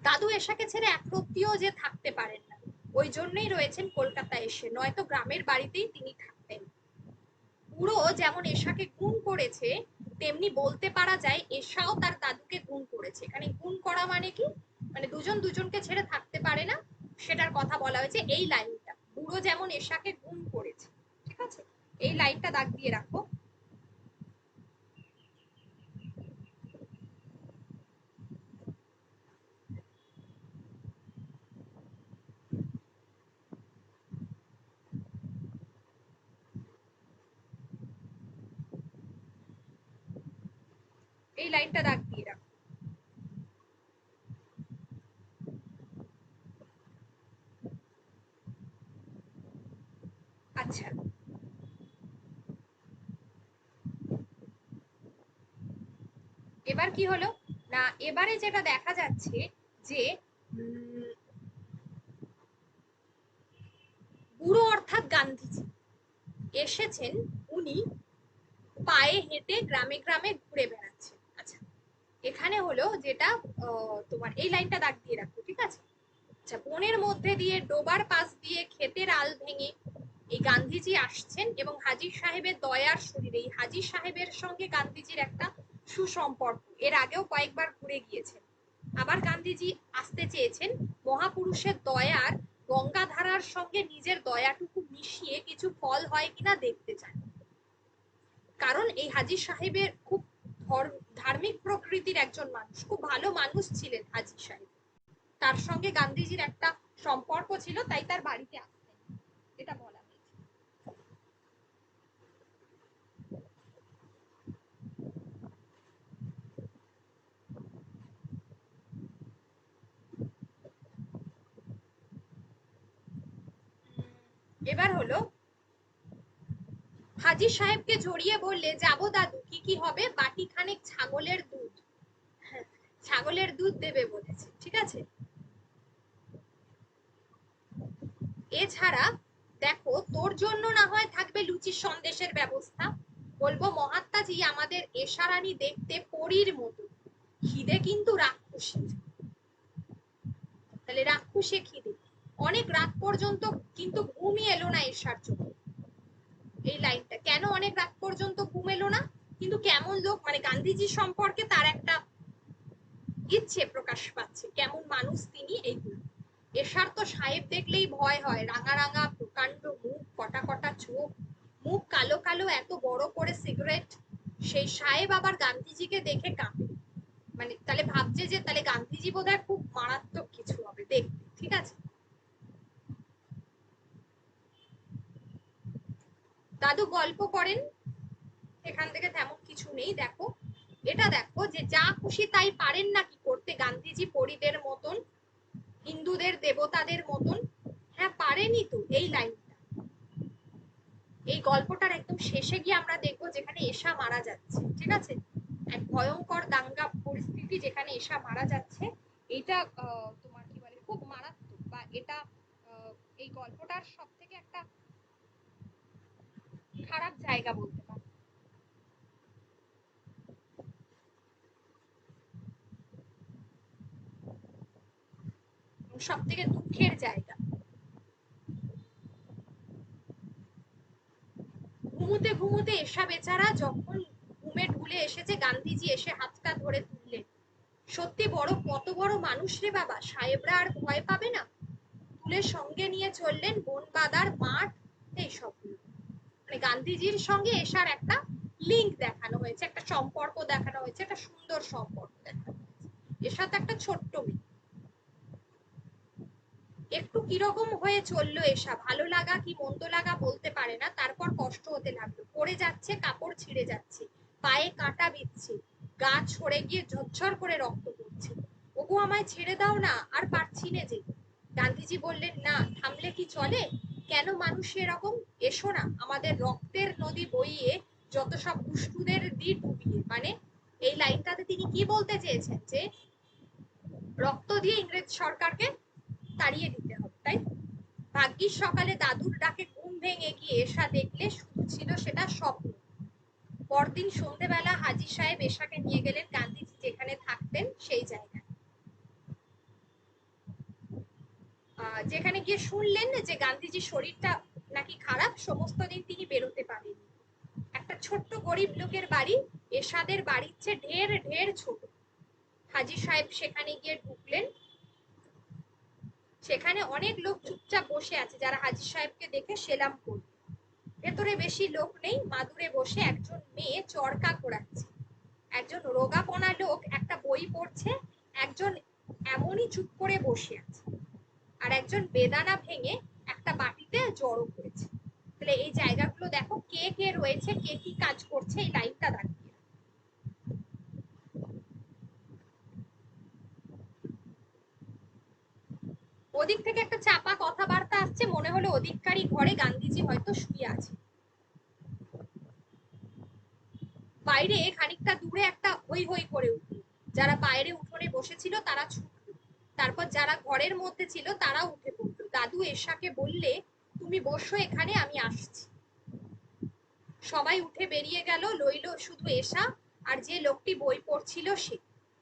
দাদু এশাকে ছেড়ে একরত্তিও যে থাকতে পারেন না, ওই জন্যই রয়েছেন কলকাতায় এসে, নয়তো গ্রামের বাড়িতেই তিনি থাকতেন। বুড়ো যেমন এশাকে গুণ করেছে, তেমনি বলতে পারা যায় এশাও তার দাদুকে গুণ করেছে। এখানে গুণ করা মানে কি, মানে দুজন দুজনকে ছেড়ে থাকতে পারে না, সেটার কথা বলা হয়েছে এই লাইনটা, বুড়ো যেমন এশাকে গুণ করেছে, ঠিক আছে। এই লাইনটা দাগ দিয়ে রাখো। এই লাইনটা দাগ দিয়ে রাখো। আচ্ছা, এবার কি হলো না, এবারে যেটা দেখা যাচ্ছে যে গান্ধীজি এসেছেন, উনি পায়ে হেঁটে গ্রামে গ্রামে ঘুরে বেড়াচ্ছেন। আচ্ছা, এখানে হলো যেটা তোমার এই লাইনটা দাগ দিয়ে রাখো, ঠিক আছে? আচ্ছা, বনের মধ্যে দিয়ে ডোবার পাশ দিয়ে ক্ষেতের আল ভেঙে এই গান্ধীজি আসছেন এবং হাজির সাহেবের দয়ার শরীরে, এই হাজির সাহেবের সঙ্গে গান্ধীজির একটা সুসম্পর্ক, এর আগেও কয়েকবার ঘুরে গিয়েছেন। আবার গান্ধীজি আসতে চেয়েছেন মহাপুরুষের দয়ার গঙ্গাধারার সঙ্গে নিজের দয়াটুকু মিশিয়ে কিছু ফল হয় কিনা দেখতে চান। কারণ এই হাজির সাহেবের খুব ধার্মিক প্রকৃতির একজন মানুষ, খুব ভালো মানুষ ছিলেন হাজির সাহেব, তার সঙ্গে গান্ধীজির একটা সম্পর্ক ছিল, তাই তার বাড়িতে আসতেন, এটা বলা হয়েছে। এবার হলো হাজির সাহেবকে জড়িয়ে বললে, যাবো দাদু, কি কি হবে? বাটি খানেক ছাগলের দুধ। হ্যাঁ, ছাগলের দুধ দেবে বলেছে, ঠিক আছে। এছাড়া দেখো, তোর জন্য না হয় থাকবে লুচির সন্দেশের ব্যবস্থা। বলবো, মহাত্মাজি আমাদের এশারানী দেখতে পরীর মতো, খিদে কিন্তু রাক্ষসী। তাহলে রাক্ষসে খিদে, অনেক রাত পর্যন্ত কিন্তু ঘুমই এলো না এশার চোখে। এই লাইনটা কেন অনেক রাত পর্যন্ত ঘুম এলো না? কিন্তু কেমন লোক, মানে গান্ধীজি সম্পর্কে তার একটা ইচ্ছে প্রকাশ পাচ্ছে, কেমন মানুষ তিনি এইগুলো। এশার তো সাহেব দেখলেই ভয় হয়, রাঙা রাঙা প্রকাণ্ড মুখ, কটা কটা চোখ, মুখ কালো কালো, এত বড় করে সিগারেট। সেই সাহেব আবার গান্ধীজিকে দেখে কাঁপে, মানে তাহলে ভাবছে যে তাহলে গান্ধীজি বোধহয় খুব মারাত্মক কিছু হবে দেখতে, ঠিক আছে। দাদু গল্প করেন, এখান থেকে তেমন কিছু নেই। দেখো, এটা দেখো যে যা খুশি তাই পারেন নাকি করতে গান্ধীজি পরীদের মতন, হিন্দুদের দেবতাদের মতন? হ্যাঁ, পারেনি তো। এই লাইনটা এই গল্পটার একদম শেষে গিয়ে আমরা দেখবো, যেখানে এশা মারা যাচ্ছে, ঠিক আছে, এক ভয়ঙ্কর দাঙ্গা পরিস্থিতি যেখানে এশা মারা যাচ্ছে। এটা তোমার কি বলে, খুব মারাত্মক, বা এটা এই গল্পটার সব থেকে একটা খারাপ জায়গা বলতে পারো, সব থেকে দুঃখের জায়গা। ঘুমোতে ঘুমোতে এসা বেচারা যখন ঘুমে ঢুলে এসেছে, গান্ধীজি এসে হাতটা ধরে তুললেন। সত্যি বড়, কত বড় মানুষ রে বাবা, সাহেবরা আর ভয় পাবে না। তুলে সঙ্গে নিয়ে চললেন বন বাদার মাঠ, এইসব। মানে গান্ধীজির সঙ্গে এসার একটা লিঙ্ক দেখানো হয়েছে, একটা সম্পর্ক দেখানো হয়েছে, একটা সুন্দর সম্পর্ক দেখানো হয়েছে। এর সাথে একটা ছোট্ট মেয়ে, একটু কিরকম হয়ে চললো এসা, ভালো লাগা কি মন্দ লাগা বলতে পারে না, তারপর কষ্ট হতে লাগলো, পড়ে যাচ্ছে, কাপড় ছিঁড়ে যাচ্ছে, পায়ে কাঁটা বিচ্ছে, গা ছড়ে গিয়ে ঝরঝর করে রক্ত পড়ছে। ওগো আমায় ছেড়ে দাও না, আর পারছি না যে। গান্ধীজি বললেন, না, থামলে কি চলে? কেন মানুষ এরকম? এসো না, আমাদের রক্তের নদী বইয়ে যত সব দুষ্টুদের দিই ডুবিয়ে। মানে এই লাইনটাতে তিনি কি বলতে চেয়েছেন, যে রক্ত দিয়ে ইংরেজ সরকারকে তাড়িয়ে দিতে হবে, তাই। ভাগ্যিস সকালে দাদুর ডাকে ঘুম ভেঙে গিয়ে এসা দেখলে, শুধু ছিল সেটা স্বপ্ন। পরদিন সন্ধেবেলা হাজি সাহেব এশাকে নিয়ে গেলেন গান্ধীজি যেখানে থাকতেন সেই জায়গায়। যেখানে গিয়ে শুনলেন যে গান্ধীজির শরীরটা নাকি খারাপ, সমস্ত দিন তিনি বেরোতে পারেননি। একটা ছোট্ট গরিব লোকের বাড়ি, এশাদের বাড়ির চেয়ে ঢের ঢের ছোট। হাজি সাহেব সেখানে গিয়ে ঢুকলেন, সেখানে অনেক লোক চুপচাপ বসে আছে, যারা হাজি সাহেবকে দেখে সেলাম করবে। ভেতরে বেশি লোক নেই, মাদুরে বসে একজন মেয়ে চরকা ঘোরাচ্ছে, একজন রোগাপনা লোক একটা বই পড়ছে, একজন এমনই চুপ করে বসে আছে, আর একজন বেদানা ভেঙে একটা বাটিতে জড়ো করেছে। তাহলে এই জায়গাগুলো দেখো, কে কে রয়েছে, কে কি কাজ করছে, এই লাইনটা দাঁড়িয়ে। ওদিক থেকে একটা চাপা কথাবার্তা আসছে, মনে হলো ওদিককারই ঘরে গান্ধীজি হয়তো শুয়ে আছে। বাইরে খানিকটা দূরে একটা হই হই করে উঠল, যারা বাইরে উঠোনে বসেছিল তারা ছুটল, তারপর যারা ঘরের মধ্যে ছিল তারা উঠে পড়লো। দাদু এশাকে বললে, তুমি তুমি বসো এখানে, আমি আসছি। সবাই উঠে বেরিয়ে গেল, লইল শুধু এশা আর যে লোকটি বই পড়ছিল সে।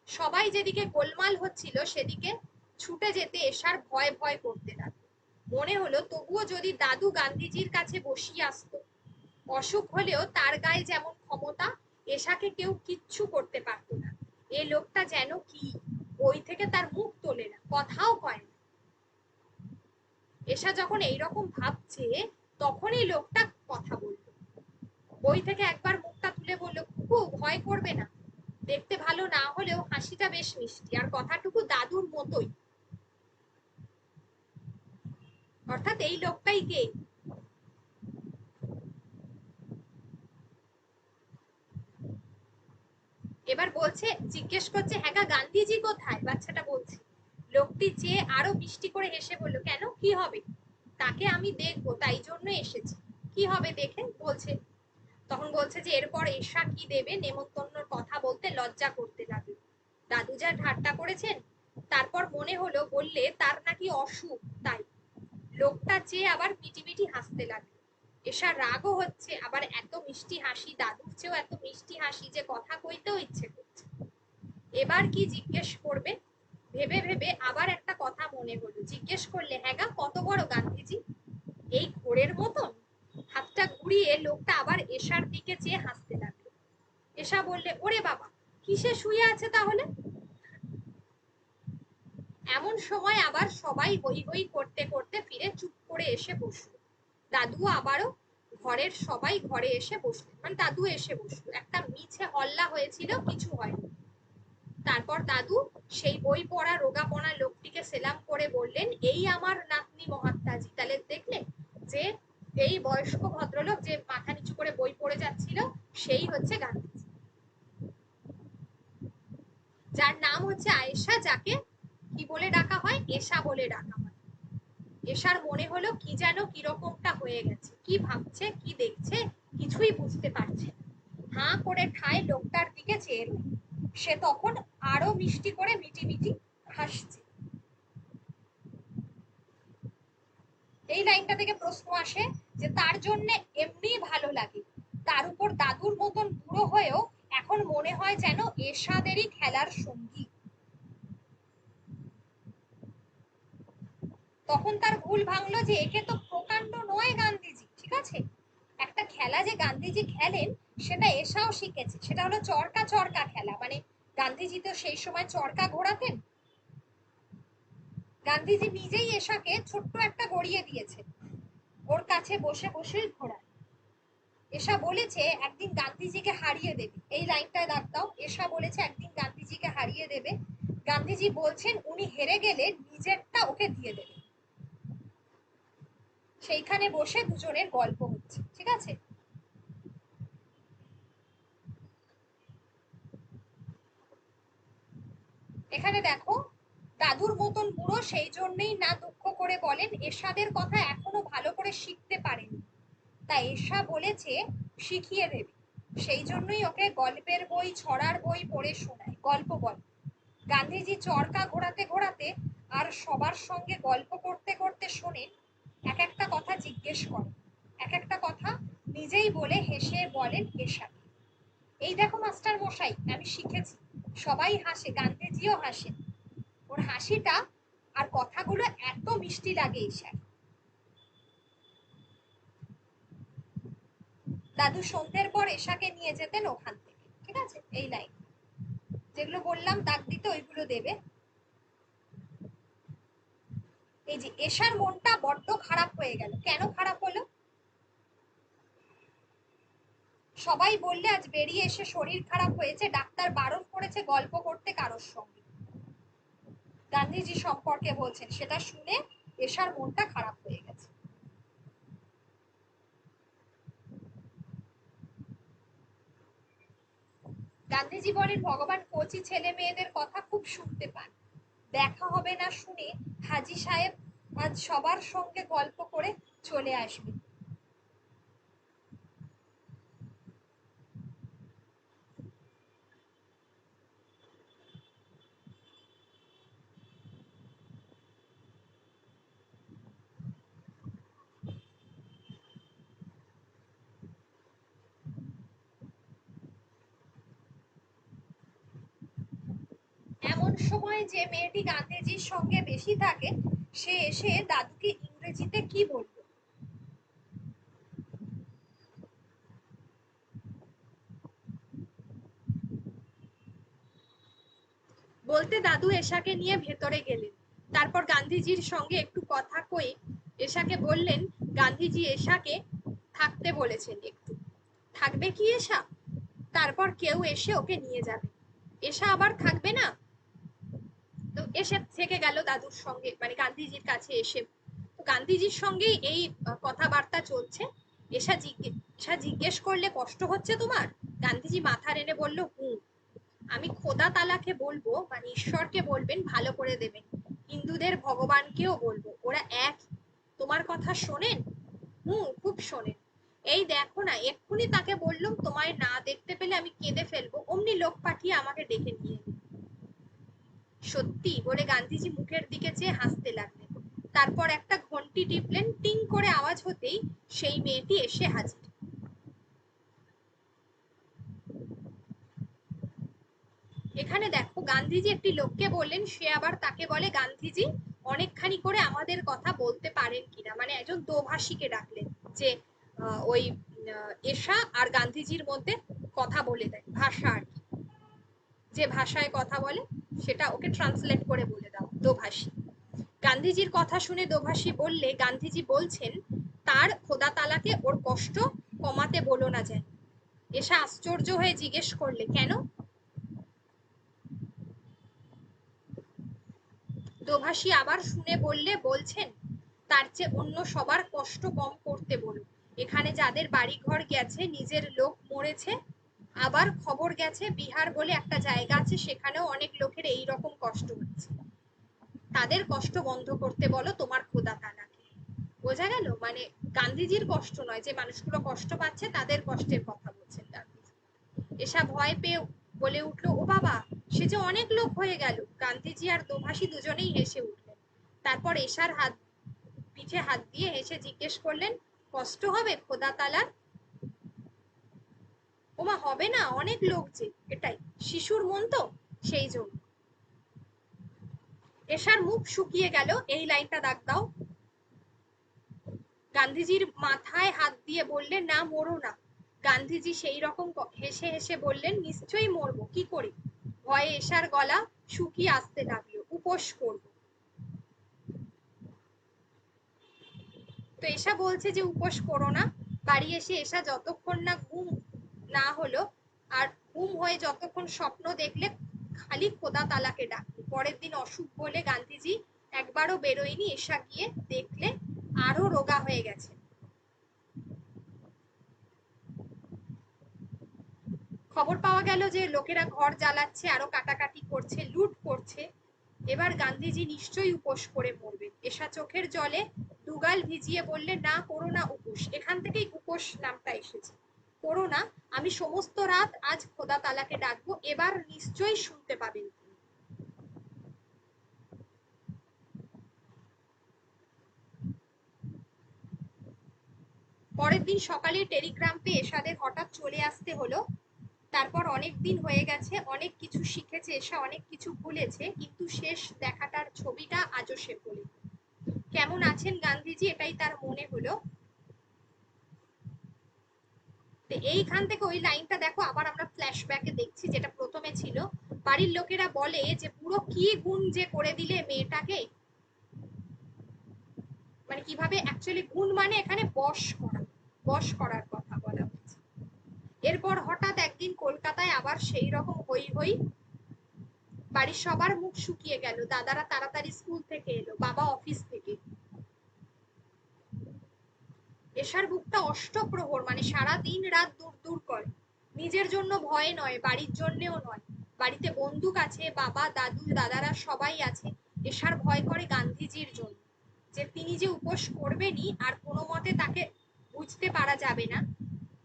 সবাই যেদিকে গোলমাল হচ্ছিল সেদিকে ছুটে যেতে এশার ভয় ভয় করতে লাগলো। মনে হলো তবুও যদি দাদু গান্ধীজির কাছে বসিয়ে আসতো। অসুখ হলেও তার গায়ে যেমন ক্ষমতা, এশাকে কেউ কিচ্ছু করতে পারতো না। এ লোকটা যেন কি, বই থেকে তার মুখ তোলে না, কথাও কয় না। এশা যখন এইরকম ভাবছে তখনই লোকটা কথা বলল। বই থেকে একবার মুখটা তুলে বলল, খুকু ভয় করবে না, দেখতে ভালো না হলেও হাসিটা বেশ মিষ্টি, আর কথাটুকু দাদুর মতোই। অর্থাৎ এই লোকটাই কে? এবার বলছে, জিজ্ঞেস করছে, হ্যাঁ গা গান্ধীজি কোথায়? বাচ্চাটা বলছে। লোকটি চেয়ে আরো মিষ্টি করে হেসে বলল, কেন কি হবে? তাকে আমি দেখবো তাই জন্য এসেছি। কি হবে দেখে? বলছে। তখন বলছে যে এরপর এশা কি দেবে নেমন্তন্নর কথা বলতে লজ্জা করতে লাগলো। দাদু যা ঠাট্টা করেছেন, তারপর মনে হলো বললে তার নাকি অসুখ, তাই। লোকটা চেয়ে আবার মিটিমিটি হাসতে লাগলো। এশার রাগও হচ্ছে, আবার এত মিষ্টি হাসি, দাদুর চেয়েও এত মিষ্টি হাসি যে কথা কইতেও ইচ্ছে করছে। এবার কি জিজ্ঞেস করবে ভেবে ভেবে আবার একটা কথা মনে হলো। জিজ্ঞেস করলে, হ্যাঁ গা কত বড় গান্ধীজি? এই ঘোরের মতন? হাতটা ঘুরিয়ে লোকটা আবার এশার দিকে চেয়ে হাসতে লাগলো। এশা বললে, ওরে বাবা, কিসে শুয়ে আছে তাহলে? এমন সময় আবার সবাই হই হই করতে করতে ফিরে চুপ করে এসে বসলো। দাদু আবারও ঘরের সবাই ঘরে এসে বসলো, মানে দাদু এসে বসলো। একটা মিছে হল্লা হয়েছিল, কিছু হয়নি। তারপর দাদু সেই বই পড়া রোগাপনা লোকটিকে সেলাম করে বললেন, এই আমার নাতনি মহাত্মাজি। তাহলে দেখলে যে এই বয়স্ক ভদ্রলোক যে মাথা নিচু করে বই পড়ে যাচ্ছিল, সেই হচ্ছে গান্ধীজি, যার নাম হচ্ছে আয়েশা, যাকে কি বলে ডাকা হয়? এশা বলে ডাকা হয়। এশার মনে হলো কি যেন কিরকমটা হয়ে গেছে, কি ভাবছে কি দেখছে কিছুই বুঝতে পারছে না। হাঁ করে ঠায় লোকটার দিকে চেয়ে রইল। সে তখন আরো মিষ্টি করে মিটিমিটি হাসছে। এই লাইনটা থেকে প্রশ্ন আসে যে তার জন্য এমনি ভালো লাগে, তার উপর দাদুর মতন বুড়ো হয়েও এখন মনে হয় যেন এরশাদেরই খেলার সঙ্গী। তখন তার ভুল ভাঙলো যে একে তো প্রকাণ্ড নয় গান্ধীজি, ঠিক আছে, একটা খেলা যে গান্ধীজি খেলেন সেটা এশাও শিখেছে, সেটা হলো চরকা চরকা খেলা। মানে গান্ধীজি তো সেই সময় চরকা ঘোরাতেন। গান্ধীজি নিজেই এশাকে ছোট্ট একটা গড়িয়ে দিয়েছে, ওর কাছে বসে বসে ঘোরা। এশা বলেছে একদিন গান্ধীজিকে হারিয়ে দেবে। এই লাইনটায় দাগ দাও। এশা বলেছে একদিন গান্ধীজিকে হারিয়ে দেবে। গান্ধীজি বলছেন উনি হেরে গেলে নিজেরটা ওকে দিয়ে দেবে। সেইখানে বসে দুজনের গল্প হচ্ছে, ঠিক আছে। এখানে দেখো, দাদুর মতন বুড়ো সেই জন্যই না দুঃখ করে বলেন এরশাদের কথা এখনো ভালো করে শিখতে পারেনি, তাই এরশা বলেছে শিখিয়ে দেবে। সেই জন্যই ওকে গল্পের বই ছড়ার বই পড়ে শোনায়, গল্প বলে। গান্ধীজি চরকা ঘোরাতে ঘোরাতে আর সবার সঙ্গে গল্প করতে করতে শোনেন, এক একটা কথা জিজ্ঞেস করেন, এক একটা কথা নিজেই বলে হেসে বলেন এরশাকে, এই দেখো মাস্টার মশাই আমি শিখেছি। সবাই হাসে, গান্ধীজিও হাসেন। ওর হাসিটা আর কথাগুলো এত মিষ্টি লাগে ঈশার। দাদু সন্ধ্যের পর এশাকে নিয়ে যেতেন ওখান থেকে, ঠিক আছে। এই লাইন যেগুলো বললাম দাগ দিতে, ওইগুলো দেবে। এই যে এশার মনটা বড্ড খারাপ হয়ে গেল। কেন খারাপ হলো? সবাই বললে আজ বেরিয়ে এসে শরীর খারাপ হয়েছে, ডাক্তার বারণ করেছে গল্প করতে কারোর সঙ্গে। গান্ধীজি সম্পর্কে বলছেন, সেটা শুনে এশার মনটা খারাপ হয়ে গেছে। গান্ধীজি বলেন ভগবান কচি ছেলে মেয়েদের কথা খুব শুনতে পান। দেখা হবে না শুনে হাজি সাহেব আজ সবার সঙ্গে গল্প করে চলে আসবে। সময় যে মেয়েটি গান্ধীজির সঙ্গে বেশি থাকে সে এসে দাদুকে ইংরেজিতে কি বলবে? বলতে দাদু এশাকে নিয়ে ভেতরে গেলেন। তারপর গান্ধীজির সঙ্গে একটু কথা কয়ে এশাকে বললেন, গান্ধীজি এশাকে থাকতে বলেছেন, একটু থাকবে কি এশা? তারপর কেউ এসে ওকে নিয়ে যাবে। এশা আবার থাকবে না। তো এসে থেকে গেল দাদুর সঙ্গে, মানে গান্ধীজির কাছে এসে। তো গান্ধীজির সঙ্গেই এই কথাবার্তা চলছে। এসা জিজ্ঞেস করলে, কষ্ট হচ্ছে তোমার? গান্ধীজি মাথা নেড়ে বলল, হুম। আমি খোদা তালাকে বলবো, মানে ঈশ্বরকে বলবেন ভালো করে দেবেন, হিন্দুদের ভগবানকেও বলবো, ওরা এক। তোমার কথা শোনেন? হুম, খুব শোনেন। এই দেখো না, এক্ষুনি তাকে বললাম তোমায় না দেখতে পেলে আমি কেঁদে ফেলবো, অমনি লোক পাঠিয়ে আমাকে ডেকে নিয়ে এলো। সত্যি বলে গান্ধীজি মুখের দিকে চেয়ে হাসতে লাগলেন। তারপর একটা ঘন্টি টিপলেন, টিং করে আওয়াজ হতেই সেই মেয়েটি এসে হাজির। এখানে দেখো, গান্ধীজি একটি লোককে বললেন, সে আবার তাকে বলে, গান্ধীজি অনেকখানি করে আমাদের কথা বলতে পারেন কিনা, মানে একজন দোভাষীকে ডাকলেন, যে ওই এশা আর গান্ধীজির মধ্যে কথা বলে দেয়, ভাষা আর কি, যে ভাষায় কথা বলে সেটা ওকে ট্রান্সলেট করে বলে দাও, দোভাষী। গান্ধীজির কথা শুনে দোভাষী বললে, গান্ধীজি বলছেন তার খোদা তালাকে ওর কষ্ট কমাতে বলো না যেন। এশা আশ্চর্য হয়ে জিজ্ঞেস করলে, কেন? দোভাষী আবার শুনে বললে, বলছেন তার চেয়ে অন্য সবার কষ্ট কম করতে বলুন। এখানে যাদের বাড়ি ঘর গেছে, নিজের লোক মরেছে, আবার খবর গেছে বিহার বলে একটা জায়গা আছে, সেখানেও অনেক লোকের এই রকম কষ্ট হচ্ছে, তাদের কষ্ট বন্ধ করতে বলো তোমার খোদা তালাকে। বোঝা গেল? মানে গান্ধীজির কষ্ট নয়, যে মানুষগুলো কষ্ট পাচ্ছে তাদের কষ্টের কথা বলছেন গান্ধীজি। এসা ভয় পেয়ে বলে উঠলো, ও বাবা, সে যে অনেক লোক হয়ে গেল। গান্ধীজি আর দোভাষী দুজনেই হেসে উঠলেন। তারপর এশার পিঠে হাত দিয়ে হেসে জিজ্ঞেস করলেন, কষ্ট হবে খোদা তালার? ওমা, হবে না, অনেক লোক যে, এটাই শিশুর মন তো, সেই জন্য। এশার মুখ শুকিয়ে গেল, এই লাইনটা দাগ দাও। গান্ধীজির মাথায় হাত দিয়ে বললেন, না মরো না। গান্ধীজি সেই রকম হেসে হেসে বললেন, নিশ্চয়ই মরবো, কি করে? ভয়ে এশার গলা শুকিয়ে আসতে লাগলো, উপোস করব। তো এশা বলছে যে উপোস করো না। বাড়ি এসে এশা যতক্ষণ না ঘুম না হলো, আর ঘুম হয়ে যতক্ষণ স্বপ্ন দেখলে খালি খোদা তালাকে ডাকলো। পরের দিন অসুখ বলে গান্ধীজি একবারও বেরোয়নি। এশা গিয়ে দেখলে আরো রোগা হয়ে গেছে। খবর পাওয়া গেল যে লোকেরা ঘর জ্বালাচ্ছে, আরো কাটাকাটি করছে, লুট করছে। এবার গান্ধীজি নিশ্চয়ই উপোস করে মরবেন। এশা চোখের জলে দুগাল ভিজিয়ে বললে, না করো না উপোস। এখান থেকেই উপোস নামটা এসেছে। করো না, আমি সমস্ত রাত আজ খোদা তালাকে ডাকবো, এবার নিশ্চয়ই শুনতে পাবেন। পরের দিন সকালে টেলিগ্রাম পেয়ে এশাদের হঠাৎ চলে আসতে হলো। তারপর অনেক দিন হয়ে গেছে, অনেক কিছু শিখেছে এশা, অনেক কিছু ভুলেছে, কিন্তু শেষ দেখাটার ছবিটা আজও সে ভুলে। কেমন আছেন গান্ধীজি, এটাই তার মনে হলো। এইখান থেকে ওই লাইনটা দেখো, আবার আমরা ফ্ল্যাশব্যাকে দেখছি, যেটা প্রথমে ছিল। বাড়ির লোকেরা বলে যে পুরো কি গুণ যে করে দিলে মেয়েটাকে, মানে কিভাবে অ্যাকচুয়ালি গুণ মানে এখানে বশ করা, বশ করার কথা বলা হয়েছে। এরপর হঠাৎ একদিন কলকাতায় আবার সেই রকম হই হই। বাড়ির সবার মুখ শুকিয়ে গেল, দাদারা তাড়াতাড়ি স্কুল থেকে এলো, বাবা অফিস থেকে। এশার বুকটা অষ্টপ্রহর, মানে সারা দিন রাত দূর দূর করে। নিজের জন্য ভয় নয়, বাড়ির জন্যও নয়। বাড়িতে বন্দুক আছে, বাবা দাদু দাদারা সবাই আছে। এশার ভয় করে গান্ধীজির জন্য, যে তিনি যে উপোস করবেনই, আর কোনো মতে তাকে বুঝতে পারা যাবে না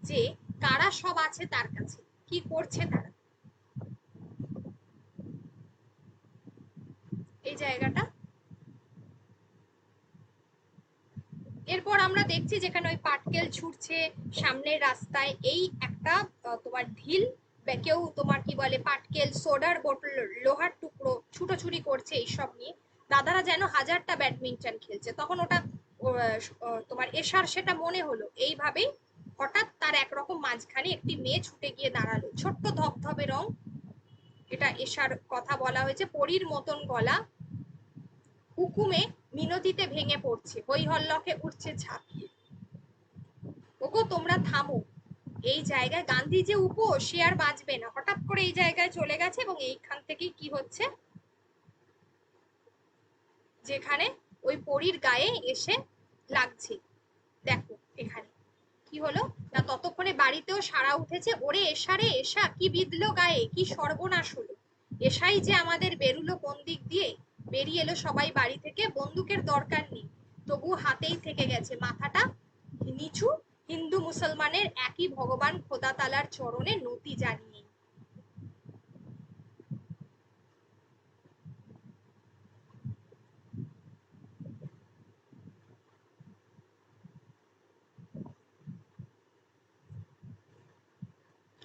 যে কারা সব আছে তার কাছে, কি করছে তারা, এই জায়গাটা। এরপর আমরা দেখছি যেখানে ওই পাটকেল ছুটছে সামনের রাস্তায়, এই একটা তোমার ঢিল, কেউ তোমার কি বলে পাটকেল, সোডার বোতল, লোহার টুকরো ছুটোছুটি করছে এইসব নিয়ে। দাদারা যেন হাজারটা ব্যাডমিন্টন খেলছে, তখন ওটা তোমার এশার সেটা মনে হলো। এইভাবেই হঠাৎ তার একরকম মাঝখানে একটি মেয়ে ছুটে গিয়ে দাঁড়ালো, ছোট্ট ধবধবে রং, এটা এশার কথা বলা হয়েছে। পরীর মতন গলা, হুকুমে মিনতিতে ভেঙে পড়ছে, হই হল্লকে উঠছে ঝাঁপিয়ে। ওগো তোমরা থামো, এই জায়গায় গান্ধী যে উপোস সে আর বাঁচবে না। হঠাৎ করে এই জায়গায় চলে গেছে এবং এইখান থেকেই কি হচ্ছে, যেখানে ওই পরীর গায়ে এসে লাগছে। দেখো এখানে কি হলো না, ততক্ষণে বাড়িতেও সারা উঠেছে, ওরে এসা রে এসা, কি বিঁধলো গায়ে, কি সর্বনাশ হলো, এসাই যে আমাদের বেরুলো কোন দিক দিয়ে। বেরিয়ে এলো সবাই বাড়ি থেকে, বন্দুকের দরকার নেই, তবু হাতেই থেকে গেছে, মাথাটা নিচু, হিন্দু মুসলমানের একই ভগবান খোদা তালার চরণে নতি জানিয়ে।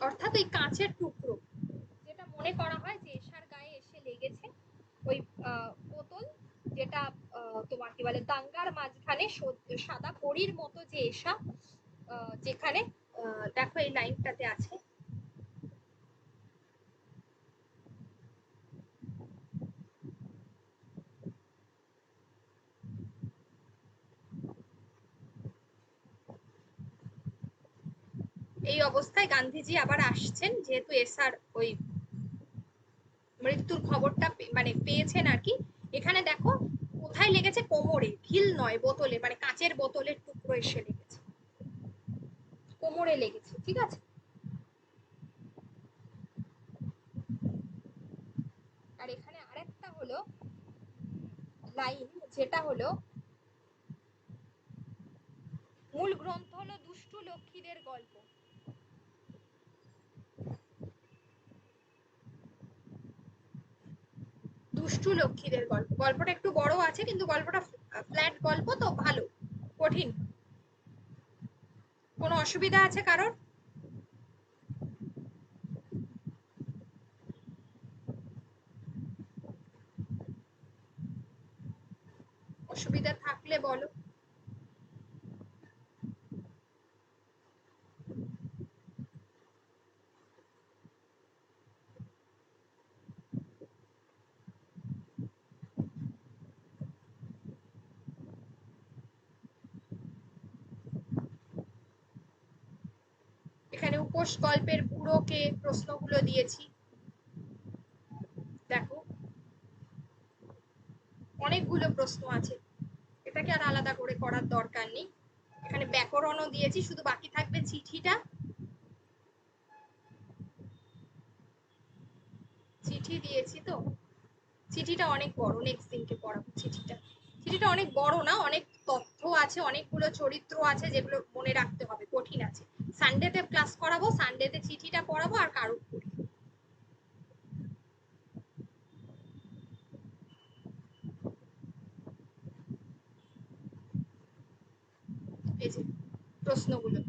অর্থাৎ ওই কাঁচের টুকরো, যেটা মনে করা হয় যে এশার গায়ে এসে লেগেছে, ওই বোতল, যেটা তোমার কি বলে দাঙ্গার মাঝখানে সাদা পরীর মতো যে এশা, যেখানে দেখো এই লাইনটাতে আছে, এই অবস্থায় গান্ধীজি আবার আসছেন, যেহেতু এসআর ওই মৃত্যুর খবরটা মানে পেয়েছেন আর কি। এখানে দেখো কোথায় লেগেছে, কোমরে, ঢিল নয়, বোতলে, মানে কাঁচের বোতলের টুকরো এসে লেগেছে, কোমরে লেগেছে, ঠিক আছে। আর এখানে আরেকটা হলো লাইন, যেটা হলো মূল গ্রন্থ হলো দুষ্টু লক্ষ্মীদের গল্প। দুষ্টু লক্ষ্মীদের গল্প, গল্পটা একটু বড় আছে কিন্তু গল্পটা ফ্ল্যাট গল্প তো ভালো, কঠিন। কোনো অসুবিধা আছে কারোর? অসুবিধা থাকলে বলো। এখানে উপোস গল্পের বুড়োকে প্রশ্নগুলো দিয়েছি, দেখো অনেকগুলো প্রশ্ন আছে, এটাকে আর আলাদা করে করার দরকার নেই। এখানে ব্যাকরণও দিয়েছি, শুধু বাকি থাকবে চিঠিটা। চিঠি দিয়েছি তো, চিঠিটা অনেক বড়, নেক্সট দিনকে পড়াবো চিঠিটা। চিঠিটা অনেক বড় না, অনেক তথ্য আছে, অনেকগুলো চরিত্র আছে যেগুলো মনে রাখতে হবে, কঠিন আছে। সানডেতে ক্লাস করাবো, সানডেতে চিঠিটা পড়াবো আর কারো পড়ি। এই যে প্রশ্নগুলো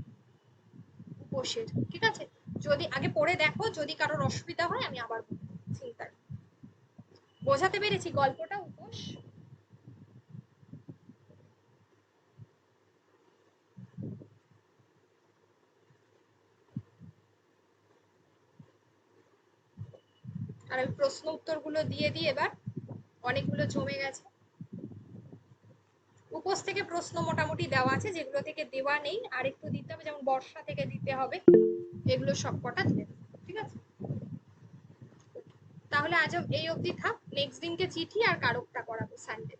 উপোসের, ঠিক আছে। যদি আগে পড়ে দেখো, যদি কারোর অসুবিধা হয় আমি আবার চিন্তা। বোঝাতে পেরেছি গল্পটা উপোস? আর আমি প্রশ্ন উত্তরগুলো দিয়ে দিই এবার, অনেকগুলো জমে গেছে। উপোস থেকে প্রশ্ন মোটামুটি দেওয়া আছে, যেগুলো থেকে দেওয়া নেই আর একটু দিতে হবে, যেমন বর্ষা থেকে দিতে হবে, এগুলো সব কটা দিয়ে দেবো, ঠিক আছে। তাহলে আজ এই অবধি থাক, নেক্সট দিনকে চিঠি আর কারকটা করাবো সানডে।